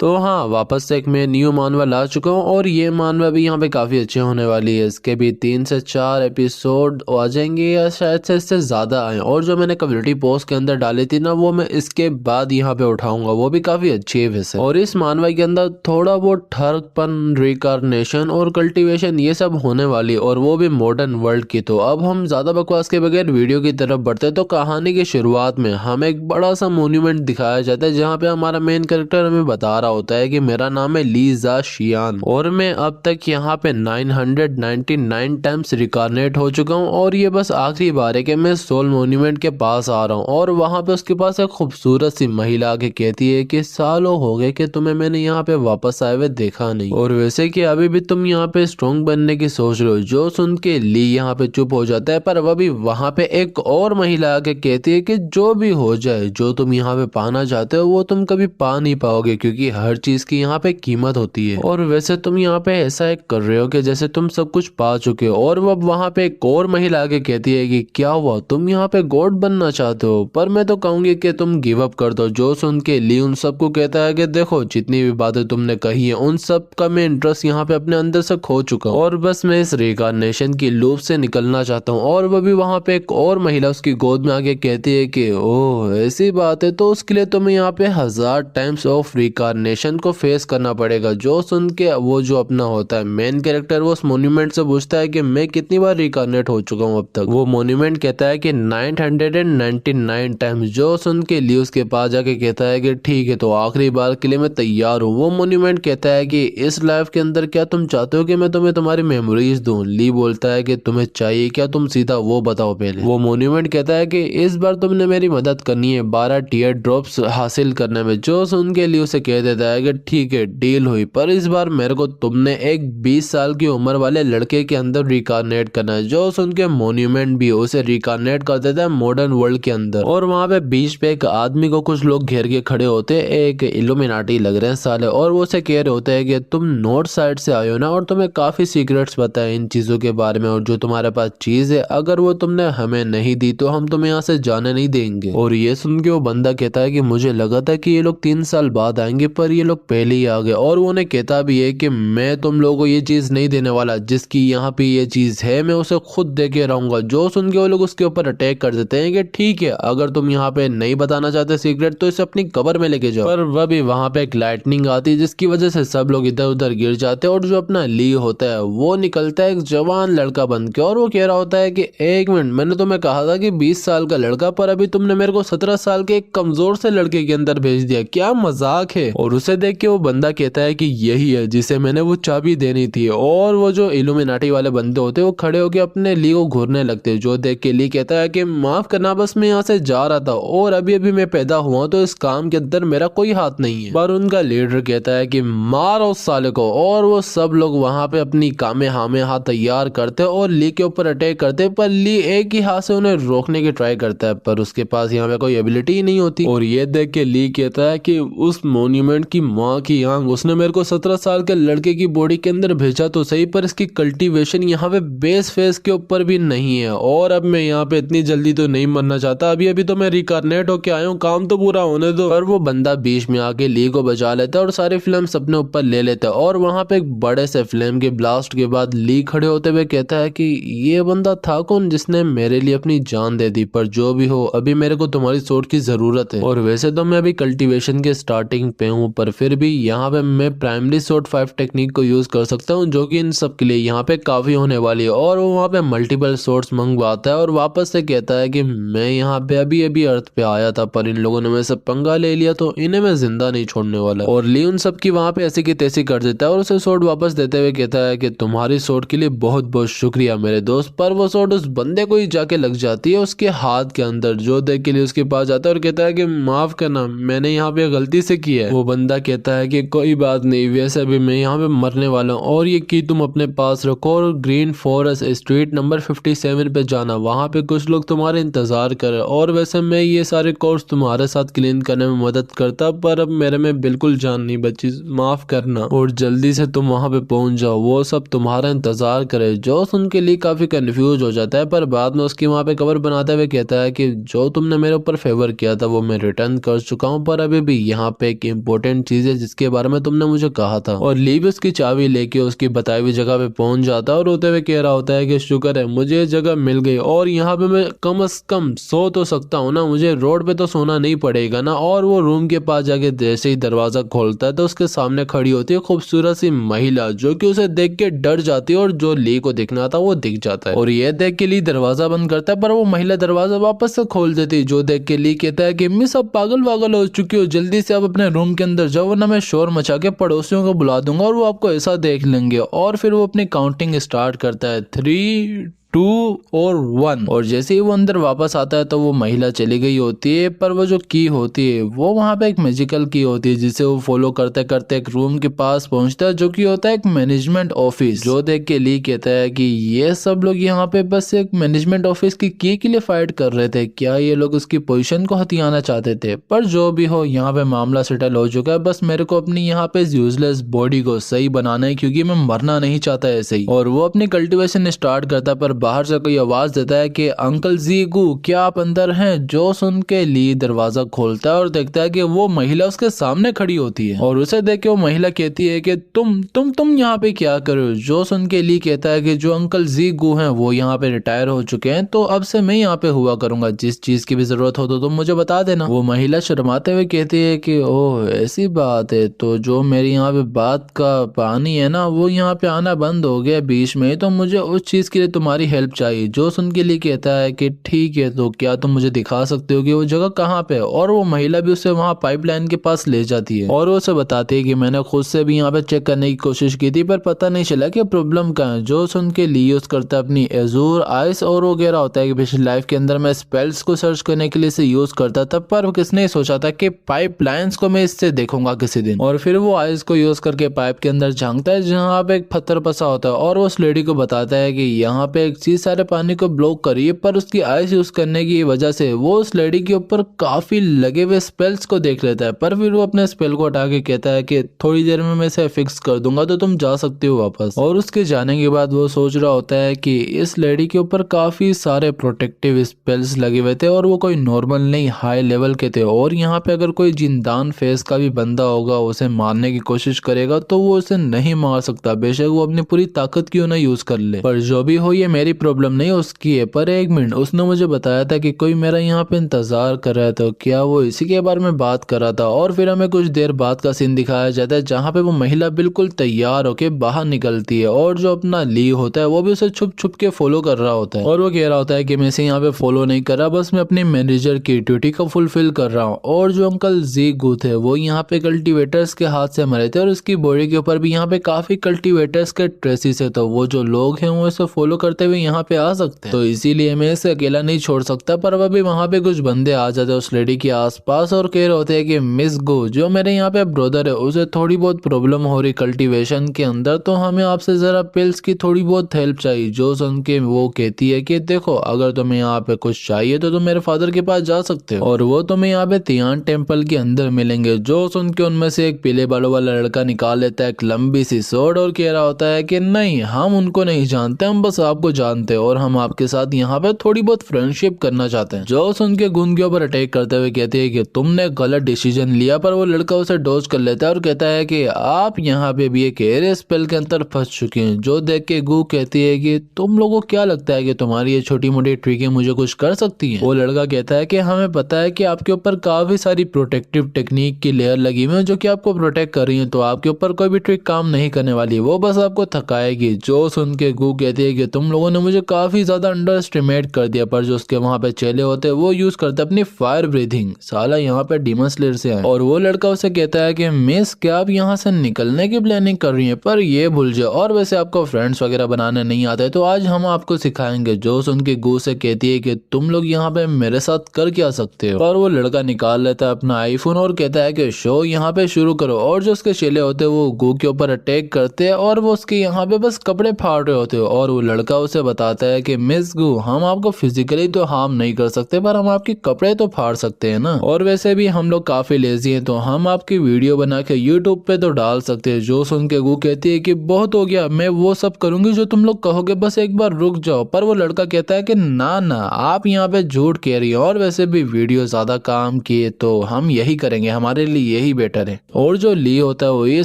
तो हाँ, वापस से एक मैं न्यू मानवा ला चुका हूँ और ये मानवा भी यहाँ पे काफ़ी अच्छी होने वाली है। इसके भी 3 से 4 एपिसोड आ जाएंगे या शायद से इससे ज़्यादा आए। और जो मैंने कम्युनिटी पोस्ट के अंदर डाली थी ना, वो मैं इसके बाद यहाँ पे उठाऊंगा, वो भी काफ़ी अच्छी है वैसे। और इस मानवा के अंदर थोड़ा बहुत ठरकपन, रिकारनेशन और कल्टिवेशन ये सब होने वाली, और वो भी मॉडर्न वर्ल्ड की। तो अब हम ज़्यादा बकवास के बगैर वीडियो की तरफ बढ़ते। तो कहानी की शुरुआत में हमें एक बड़ा सा मोन्यूमेंट दिखाया जाता है, जहाँ पे हमारा मेन कैरेक्टर हमें बता रहा होता है कि मेरा नाम है ली जा शियान और मैं अब तक यहाँ पे 999 टाइम्स रिकारनेट हो चुका हूँ, और ये बस आखिरी बार है कि मैं सोल मोन्यूमेंट के पास आ रहा हूँ। और वहाँ पे उसके पास एक खूबसूरत सी महिला आके कहती है कि सालों हो गए कि तुम्हें मैंने यहाँ पे वापस आए हुए देखा नहीं, और वैसे कि अभी भी तुम यहाँ पे स्ट्रॉन्ग बनने की सोच रहे हो। जो सुन के ली यहाँ पे चुप हो जाता है, पर वह भी वहाँ पे एक और महिला आके कहती है कि जो भी हो जाए, जो तुम यहाँ पे पाना चाहते हो वो तुम कभी पा नहीं पाओगे, क्योंकि हर चीज की यहाँ पे कीमत होती है। और वैसे तुम यहाँ पे ऐसा एक कर रहे हो कि जैसे तुम सब कुछ पा चुके हो। और वह वहाँ पे एक और महिला आके कहती है कि क्या हुआ, तुम यहाँ पे गॉड बनना चाहते हो? पर मैं तो कहूंगी कि तुम गिव अप कर दो। जो सुन के ली उन सबको कहता है कि देखो, जितनी भी बातें तुमने कही है उन सब का मैं इंटरेस्ट यहाँ पे अपने अंदर से खो चुका हूँ, और बस मैं इस रिकारनेशन की लूप से निकलना चाहता हूँ। और वह भी वहाँ पे एक और महिला उसकी गोद में आके कहती है कि ओह ऐसी बात है, तो उसके लिए तुम्हें यहाँ पे 1000 टाइम्स ऑफ रिकारनेशन को फेस करना पड़ेगा। जो सुन के वो जो अपना होता है मेन कैरेक्टर, वो उस मोन्यूमेंट से पूछता है कि मैं कितनी बार रिकारनेट हो चुका हूँ अब तक। वो मोन्यूमेंट कहता है कि 999 टाइम्स। जो सुन के लिए उसके पास जाके कहता है कि ठीक है, तो आखिरी बार के लिए मैं तैयार हूँ। वो मोन्यूमेंट कहता है कि इस लाइफ के अंदर क्या तुम चाहते हो कि मैं तुम्हें तुम्हारी मेमोरीज दूं? ली बोलता है कि तुम्हें चाहिए क्या, तुम सीधा वो बताओ पहले। वो मोन्यूमेंट कहता है कि इस बार तुमने मेरी मदद करनी है 12 टीयर ड्रॉप्स हासिल करने में। जो सुन के लिए उसे कह देता है कि ठीक है, डील हुई, पर इस बार मेरे को तुमने एक 20 साल की उम्र वाले लड़के के अंदर रिकारनेट करना है। जो सुन के मोन्यूमेंट भी उसे रिकारनेट कर देता है मॉडर्न वर्ल्ड के अंदर। और वहाँ पे बीच पे एक आदमी को कुछ लोग घेर के खड़े होते, एक इल्यूमिनाटी लग रहे हैं साले, और वो उसे कह रहे होते हैं कि तुम नॉर्थ साइड से आए हो ना, और तुम्हें काफी सीक्रेट्स पता है इन चीजों के बारे में, और जो तुम्हारे पास चीज है अगर वो तुमने हमें नहीं दी तो हम तुम्हें यहाँ से जाने नहीं देंगे। और ये सुन के वो बंदा कहता है कि मुझे लगा था कि ये लोग 3 साल बाद आएंगे, पर ये लोग पहले ही आ गए। और वो उन्हें कहता भी है कि मैं तुम लोगों को ये चीज नहीं देने वाला, जिसकी यहाँ पे ये चीज है मैं उसे खुद दे के रहूंगा। जो सुन के वो लोग उसके ऊपर अटैक कर देते हैं कि ठीक है, अगर तुम यहाँ पे नहीं बताना चाहते सीक्रेट तो इसे अपनी कबर में लेके जाओ। पर वह भी वहां पे एक लाइटनिंग आती है, जिसकी वजह से सब लोग इधर उधर गिर जाते हैं। और जो अपना ली होता है वो निकलता है एक जवान लड़का बन के, और वो कह रहा होता है कि एक मिनट, मैंने तुम्हें कहा था कि 20 साल का लड़का, पर अभी तुमने मेरे को 17 साल के एक कमजोर से लड़के के अंदर भेज दिया, क्या मजाक है? और उसे देख के वो बंदा कहता है कि यही है जिसे मैंने वो चाबी देनी थी। और वो जो इल्यूमिनाटी वाले बंदे होते हैं वो खड़े होकर अपने ली को घूरने लगते हैं। जो देख के ली कहता है कि माफ करना, बस मैं यहाँ से जा रहा था और अभी अभी मैं पैदा हुआ, तो इस काम के अंदर मेरा कोई हाथ नहीं है। पर उनका लीडर कहता है कि मारो उस साले को। और वो सब लोग वहां पे अपनी कामे हामे हाथ तैयार करते और ली के ऊपर अटैक करते, पर ली एक ही हाथ से उन्हें रोकने की ट्राई करता है, पर उसके पास यहाँ पे कोई एबिलिटी ही नहीं होती। और ये देख के ली कहता है कि उस मोन्यूमेंट की माँ की आंख, उसने मेरे को 17 साल के लड़के की बॉडी के अंदर भेजा तो सही, पर इसकी कल्टीवेशन यहाँ पे बेस फेस के ऊपर भी नहीं है। और अब मैं यहाँ पे इतनी जल्दी तो नहीं मरना चाहता, अभी अभी तो मैं रिकारनेट होके आया हूँ, काम तो पूरा होने दो। पर वो बंदा बीच में आके ली को बचा लेता है और सारे फ्लेम्स अपने ऊपर ले लेता है। और वहां पे एक बड़े से फ्लेम के ब्लास्ट के बाद ली खड़े होते हुए कहता है कि ये बंदा था कौन जिसने मेरे लिए अपनी जान दे दी? पर जो भी हो, अभी मेरे को तुम्हारी सोर्ड की जरूरत है। और वैसे तो मैं अभी कल्टीवेशन के स्टार्टिंग पे हूँ, पर फिर भी यहाँ पे मैं प्राइमरी सोर्ड 5 टेक्निक को यूज कर सकता हूँ, जो कि इन सब के लिए यहाँ पे काफी होने वाली है। और वो वहाँ पे मल्टीपल सोर्ड्स मंगवाता है और वापस से कहता है कि मैं यहाँ पे अभी अभी अर्थ पे आया था, पर इन लोगों ने मेरे से पंगा ले लिया, तो इन्हें मैं जिंदा नहीं छोड़ने वाला। और ली उन सब की वहाँ पे ऐसी की तैसी कर देता है और उसे सोर्ड वापस देते हुए कहता है कि तुम्हारी सोर्ड के लिए बहुत बहुत शुक्रिया मेरे दोस्त। पर वो सोर्ड उस बंदे को ही जाके लग जाती है उसके हाथ के अंदर। जो देख के लिए उसके पास जाता है और कहता है कि माफ करना, मैंने यहाँ पे गलती से की है। वो बंदा कहता है कि कोई बात नहीं, वैसे भी मैं यहाँ पे मरने वाला हूँ, और ये की तुम अपने पास रखो और ग्रीन फॉरेस्ट स्ट्रीट नंबर 57 पे जाना, वहाँ पे कुछ लोग तुम्हारे इंतजार कर। और वैसे मैं ये सारे कोर्स तुम्हारे साथ क्लीन करने में मदद करता, पर अब मेरे में बिल्कुल जान नहीं बची, माफ करना, और जल्दी से तुम वहाँ पे पहुंच जाओ, वो सब तुम्हारा इंतजार करे। जो सुन के लिए काफी कंफ्यूज हो जाता है, पर बाद में उसकी वहाँ पे कवर बनाते हुए कहता है कि जो तुमने मेरे ऊपर फेवर किया था वो मैं रिटर्न कर चुका हूँ, पर अभी भी यहाँ पे एक इम्पोर्टेंट इंपॉर्टेंट चीज है जिसके बारे में तुमने मुझे कहा था। और ली भी उसकी चाबी लेके उसकी बताई हुई जगह पे पहुंच जाता है और रोते हुए कह रहा होता है कि शुक्र है मुझे ये जगह मिल गई और यहाँ पे मैं कम से कम सो तो सकता हूँ ना, मुझे रोड पे तो सोना नहीं पड़ेगा ना। और वो रूम के पास जाके जैसे ही दरवाजा खोलता है तो उसके सामने खड़ी होती है खूबसूरत सी महिला, जो कि उसे देख के डर जाती है और जो ली को दिखना था वो दिख जाता है। और ये देख के ली दरवाजा बंद करता है पर वो महिला दरवाजा वापस से खोल देती है, जो देख के ली कहता है कि मिस अब पागल वागल हो चुकी हो, जल्दी से आप अपने रूम के अंदर जाओ वरना मैं शोर मचा के पड़ोसियों को बुला दूंगा और वो आपको ऐसा देख लेंगे। और फिर वो अपनी काउंटिंग स्टार्ट करता है 3, 2 और 1। और जैसे ही वो अंदर वापस आता है तो वो महिला चली गई होती है, पर वो जो की होती है वो वहाँ पे एक मैजिकल की होती है जिसे वो फॉलो करते करते एक रूम के पास पहुंचता है जो कि होता है एक मैनेजमेंट ऑफिस। जो देख के ली कहता है कि ये सब लोग यहाँ पे बस एक मैनेजमेंट ऑफिस की की के लिए फाइट कर रहे थे, क्या ये लोग उसकी पोजीशन को हथियाना चाहते थे? पर जो भी हो यहाँ पे मामला सेटल हो चुका है, बस मेरे को अपनी यहाँ पे यूजलेस बॉडी को सही बनाना है क्योंकि मैं मरना नहीं चाहता ऐसे ही। और वो अपनी कल्टिवेशन स्टार्ट करता है पर बाहर से कोई आवाज देता है कि अंकल जीगू क्या आप अंदर हैं? जो सुन के ली दरवाजा खोलता है और देखता है कि वो महिला उसके सामने खड़ी होती है और उसे देख के वो महिला कहती है कि तुम यहाँ पे क्या कर रहे हो? जो सुन के ली कहता है कि जो अंकल जीगू हैं वो यहाँ पे रिटायर हो चुके हैं तो अब से मैं यहाँ पे हुआ करूंगा, जिस चीज की भी जरूरत हो तो तुम मुझे बता देना। वो महिला शर्माते हुए कहती है कि ओह ऐसी बात है, तो जो मेरी यहाँ पे बात का पानी है ना वो यहाँ पे आना बंद हो गया बीच में, तो मुझे उस चीज के लिए तुम्हारी हेल्प चाहिए। जो सुन के लिए कहता है कि ठीक है, तो क्या तुम मुझे दिखा सकते हो कि वो जगह कहाँ पे है? और वो महिला भी उसे वहाँ पाइपलाइन के पास ले जाती है और वो उसे बताती है कि मैंने खुद से भी यहाँ पे चेक करने की कोशिश की थी पर पता नहीं चला कि प्रॉब्लम कहाँ है। जो सुन के लिए यूज करता है अपनी एजूर आइस और वो कह रहा होता है कि पिछली लाइफ के अंदर मैं स्पेल्स को सर्च करने के लिए इसे यूज करता था, पर किसने सोचा था कि पाइपलाइंस को मैं इससे देखूंगा किसी दिन। और फिर वो आइस को यूज करके पाइप के अंदर झांकता है जहाँ पे एक पत्थर फंसा होता है और वो उस लेडी को बताता है कि यहाँ पे एक चीज सारे पानी को ब्लॉक करिए, पर उसकी आइस यूज करने की वजह से वो उस लेडी के ऊपर काफी लगे हुए स्पेल्स को देख लेता है। पर फिर वो अपने स्पेल को हटा के कहता है कि थोड़ी देर में मैं इसे फिक्स कर दूंगा तो तुम जा सकते हो वापस। और उसके जाने के बाद वो सोच रहा होता है कि इस लेडी के ऊपर काफी सारे प्रोटेक्टिव स्पेल्स लगे हुए थे और वो कोई नॉर्मल नहीं हाई लेवल के थे, और यहाँ पे अगर कोई जिंदान फेस का भी बंदा होगा उसे मारने की कोशिश करेगा तो वो उसे नहीं मार सकता, बेशक वो अपनी पूरी ताकत क्यों ना यूज कर ले। पर जो भी हो ये मेरी प्रॉब्लम नहीं उसकी है। पर एक मिनट, उसने मुझे बताया था कि कोई मेरा यहाँ पे इंतजार कर रहा था, क्या वो इसी के बारे में बात कर रहा था? और फिर हमें कुछ देर बाद का सीन दिखाया जाता है जहाँ पे वो महिला बिल्कुल तैयार होके बाहर निकलती है और जो अपना ली होता है वो भी उसे छुप छुप के फॉलो कर रहा होता है और वो कह रहा होता है कि मैं इसे यहाँ पे फॉलो नहीं कर रहा, बस मैं अपने मैनेजर की ड्यूटी को फुलफिल कर रहा हूँ। और जो अंकल जीगू थे वो यहाँ पे कल्टिवेटर्स के हाथ से मरे थे और उसकी बॉडी के ऊपर भी यहाँ पे काफी कल्टिवेटर्स के ट्रेसिस है, तो वो जो लोग हैं वो इसे फॉलो करते हुए यहाँ पे आ सकते हैं, तो इसीलिए मैं इसे अकेला नहीं छोड़ सकता। पर अभी वहाँ पे कुछ बंदे आ जाते हैं उस लेडी के आसपास और कह रहे होते हैं कि मिस गो जो मेरे यहाँ पे ब्रदर है उसे थोड़ी बहुत प्रॉब्लम हो रही कल्टीवेशन के अंदर, तो हमें आपसे जरा पिल्स की थोड़ी बहुत हेल्प चाहिए। जो सुन के वो कहती है कि देखो अगर तुम्हें यहाँ पे कुछ चाहिए तो तुम मेरे फादर के पास जा सकते हो और वो तुम्हें यहाँ पे तियान टेम्पल के अंदर मिलेंगे। जो सुन के उनमें से एक पीले बालों वाला लड़का निकाल लेता है एक लंबी सी सोड और कह रहा होता है कि नहीं हम उनको नहीं जानते, हम बस आपको जानते हैं और हम आपके साथ यहाँ पे थोड़ी बहुत फ्रेंडशिप करना चाहते हैं। जो सुन के गुन के ऊपर अटैक करते हुए कहते हैं कि तुमने गलत डिसीजन लिया, पर वो लड़का उसे डॉज कर लेता है और कहता है कि आप यहाँ पे भी एक एयर स्पेल के अंदर फंस चुके हैं। जो देख के गू कहती है कि तुम लोगों को क्या लगता है कि तुम्हारी ये छोटी मोटी ट्रिकें मुझे कुछ कर सकती हैं? वो लड़का कहता है कि हमें पता है कि आपके ऊपर काफी सारी प्रोटेक्टिव टेक्निक की लेयर लगी हुई है जो कि आपको प्रोटेक्ट कर रही है, तो आपके ऊपर कोई भी ट्रिक काम नहीं करने वाली, वो बस आपको थकाएगी। जो सुन के गू कहती है कि तुम लोगों ने मुझे काफी ज्यादा अंडर एस्टिमेट कर दिया, पर जो उसके वहाँ पे चेले होते हैं वो यूज करते अपनी फायर ब्रीथिंग, साला यहाँ पे डीमन स्लेयर से आए। और वो लड़का उसे कहता है कि मिस क्या आप यहाँ से निकलने की प्लानिंग कर रही है? पर ये भूल जाओ, और वैसे आपको फ्रेंड्स वगैरह बनाने नहीं आते तो आज हम आपको सिखाएंगे। जो सुन के गू से कहती है कि तुम लोग यहाँ पे मेरे साथ कर क्या सकते हो? पर वो लड़का निकाल लेता है अपना आईफोन और कहता है कि शो यहाँ पे शुरू करो। और जो उसके चेले होते हैं वो गू के ऊपर अटैक करते हैं और वो उसके यहाँ पे बस कपड़े फाड़ रहे होते हैं और वो लड़का उसे बताता है कि मिस गू, हम आपको फिजिकली तो हार्म नहीं कर सकते पर हम आपके कपड़े तो फाड़ सकते हैं ना, और वैसे भी हम लोग काफी लेजी हैं तो हम आपकी वीडियो बना के यूट्यूब पे तो डाल सकते हैं। जो सुन के गू कहती है कि बहुत हो गया, मैं वो सब करूंगी जो तुम लोग कहोगे, बस एक बार रुक जाओ। पर वो लड़का कहता है कि ना ना, आप यहाँ पे झूठ कह रही हो और वैसे भी वीडियो ज्यादा काम किए तो हम यही करेंगे, हमारे लिए यही बेटर है। और जो ली होता है वो ये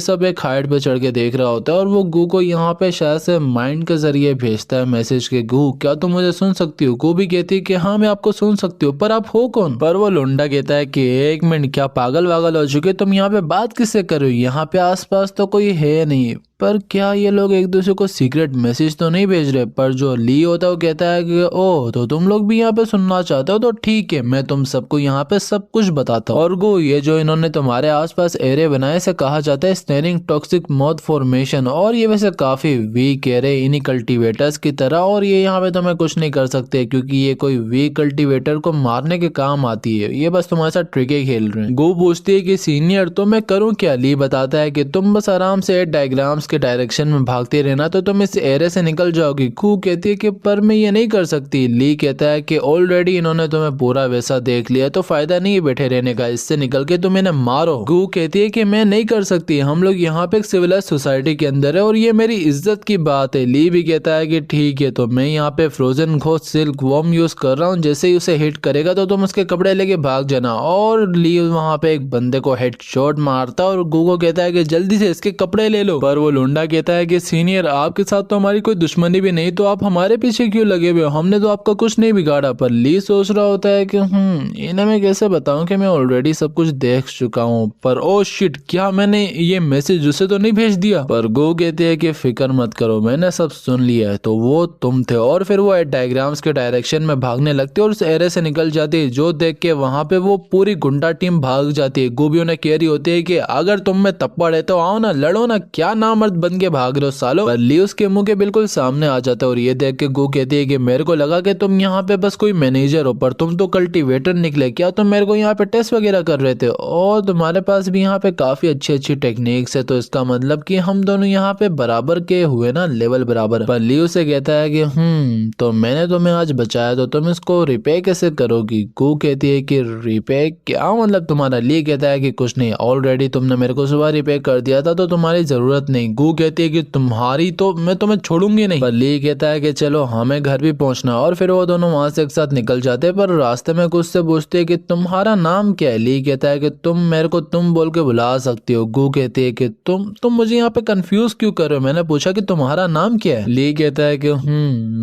सब एक हाइट पे चढ़ के देख रहा होता है और वो गू को यहाँ पे शायद से माइंड के जरिए भेजता है मैसेज के, गू क्या तुम मुझे सुन सकती हो? गू भी कहती है कि हाँ मैं आपको सुन सकती हूँ, पर आप हो कौन? पर वो लुंडा कहता है कि एक मिनट, क्या पागल वागल हो चुके, तुम यहाँ पे बात किससे कर रही हो? यहाँ पे आसपास तो कोई है नहीं। पर क्या ये लोग एक दूसरे को सीक्रेट मैसेज तो नहीं भेज रहे? पर जो ली होता है वो कहता है कि ओह, तो तुम लोग भी यहाँ पे सुनना चाहते हो तो ठीक है, मैं तुम सबको यहाँ पे सब कुछ बताता हूँ। और गो, ये जो इन्होंने तुम्हारे आसपास एरिया बनाए से कहा जाता है स्नेरिंग टॉक्सिक मॉथ फॉर्मेशन, और ये वैसे काफी वीक एरे इन्हीं कल्टिवेटर्स की तरह, और ये यहाँ पे तुम्हें कुछ नहीं कर सकते क्योंकि ये कोई वीक कल्टिवेटर को मारने के काम आती है, ये बस तुम्हारे साथ ट्रिके खेल रहे हैं। गो पूछती है कि सीनियर तो मैं करूँ क्या? ली बताता है कि तुम बस आराम से डायग्राम्स के डायरेक्शन में भागते रहना तो तुम इस एरे से निकल जाओगी। कू कहती है कि पर मैं ये नहीं कर सकती। ली कहता है कि ऑलरेडी इन्होंने तुम्हें पूरा वैसा देख लिया तो फायदा नहीं है बैठे रहने का, इससे निकल के तुम इन्हें मारो। कू कहती है कि मैं नहीं कर सकती, हम लोग यहाँ पे एक सिविलाइज्ड सोसाइटी के अंदर है और ये मेरी इज्जत की बात है। ली भी कहता है कि ठीक है, तो मैं यहाँ पे frozen ghost silk worm use कर रहा हूँ, जैसे ही उसे हिट करेगा तो तुम उसके कपड़े लेके भाग जाना। और ली वहाँ पे एक बंदे को हेडशॉट मारता और गू को कहता है कि जल्दी से इसके कपड़े ले लो। पर वो लुंडा कहता है कि सीनियर, आपके साथ तो हमारी कोई दुश्मनी भी नहीं, तो आप हमारे पीछे क्यों लगे हुए हो? हमने तो आपका कुछ नहीं बिगाड़ा। पर ली सोच रहा होता है कि इन्हें मैं कैसे बताऊं कि मैं ऑलरेडी सब कुछ देख चुका हूं। पर ओ शिट, क्या मैंने ये मैसेज उसे तो नहीं भेज दिया? पर गो कहते हैं कि फिक्र मत करो, मैंने सब सुन लिया है, तो वो तुम थे। और फिर वो डायग्राम्स के डायरेक्शन में भागने लगती है और उस एरे से निकल जाती है, जो देख के वहां पे वो पूरी गुंडा टीम भाग जाती है। गो भी उन्हें कह रही होती है कि अगर तुम में तप्पड़ है तो आओ ना, लड़ो ना, क्या नामर्द बन के भाग रहे हो सालो। पर ली उसके मुंह के बिल्कुल सामने आ जाता है और ये देख के गो कहती है कि मेरे को लगा कि तुम यहाँ पे बस कोई मैनेजर हो, पर तुम तो कल्टीवेटर निकले। क्या तुम मेरे को यहाँ पे टेस्ट वगैरह कर रहे थे? और तुम्हारे पास भी यहाँ पे काफी अच्छी अच्छी टेक्निक्स है, तो इसका मतलब कि हम दोनों यहाँ पे बराबर के हुए ना, लेवल बराबर। पर ली उसे कहता है कि तो मैंने तुम्हें आज बचाया, तो तुम इसको रिपे कैसे करोगी? गो कहती है कि रिपे क्या मतलब तुम्हारा? ली कहता है कि कुछ नहीं, ऑलरेडी तुमने मेरे को सुबह रिपे कर दिया था तो तुम्हारी जरूरत नहीं। गो कहती है कि तुम्हारी तो मैं तुम्हें छोड़ूंगी नहीं। पर ली कहता है कि चलो हमें घर भी पहुंचना, और फिर वो दोनों वहां से एक साथ निकल जाते हैं। पर रास्ते में कुछ से पूछते हैं कि तुम्हारा नाम क्या है? ली कहता है कि तुम मेरे को तुम बोल के बुला सकती हो। गो कहती है कि तुम मुझे यहाँ पे कंफ्यूज क्यों कर रहे हो? मैंने पूछा कि तुम्हारा नाम क्या है? ली कहता है कि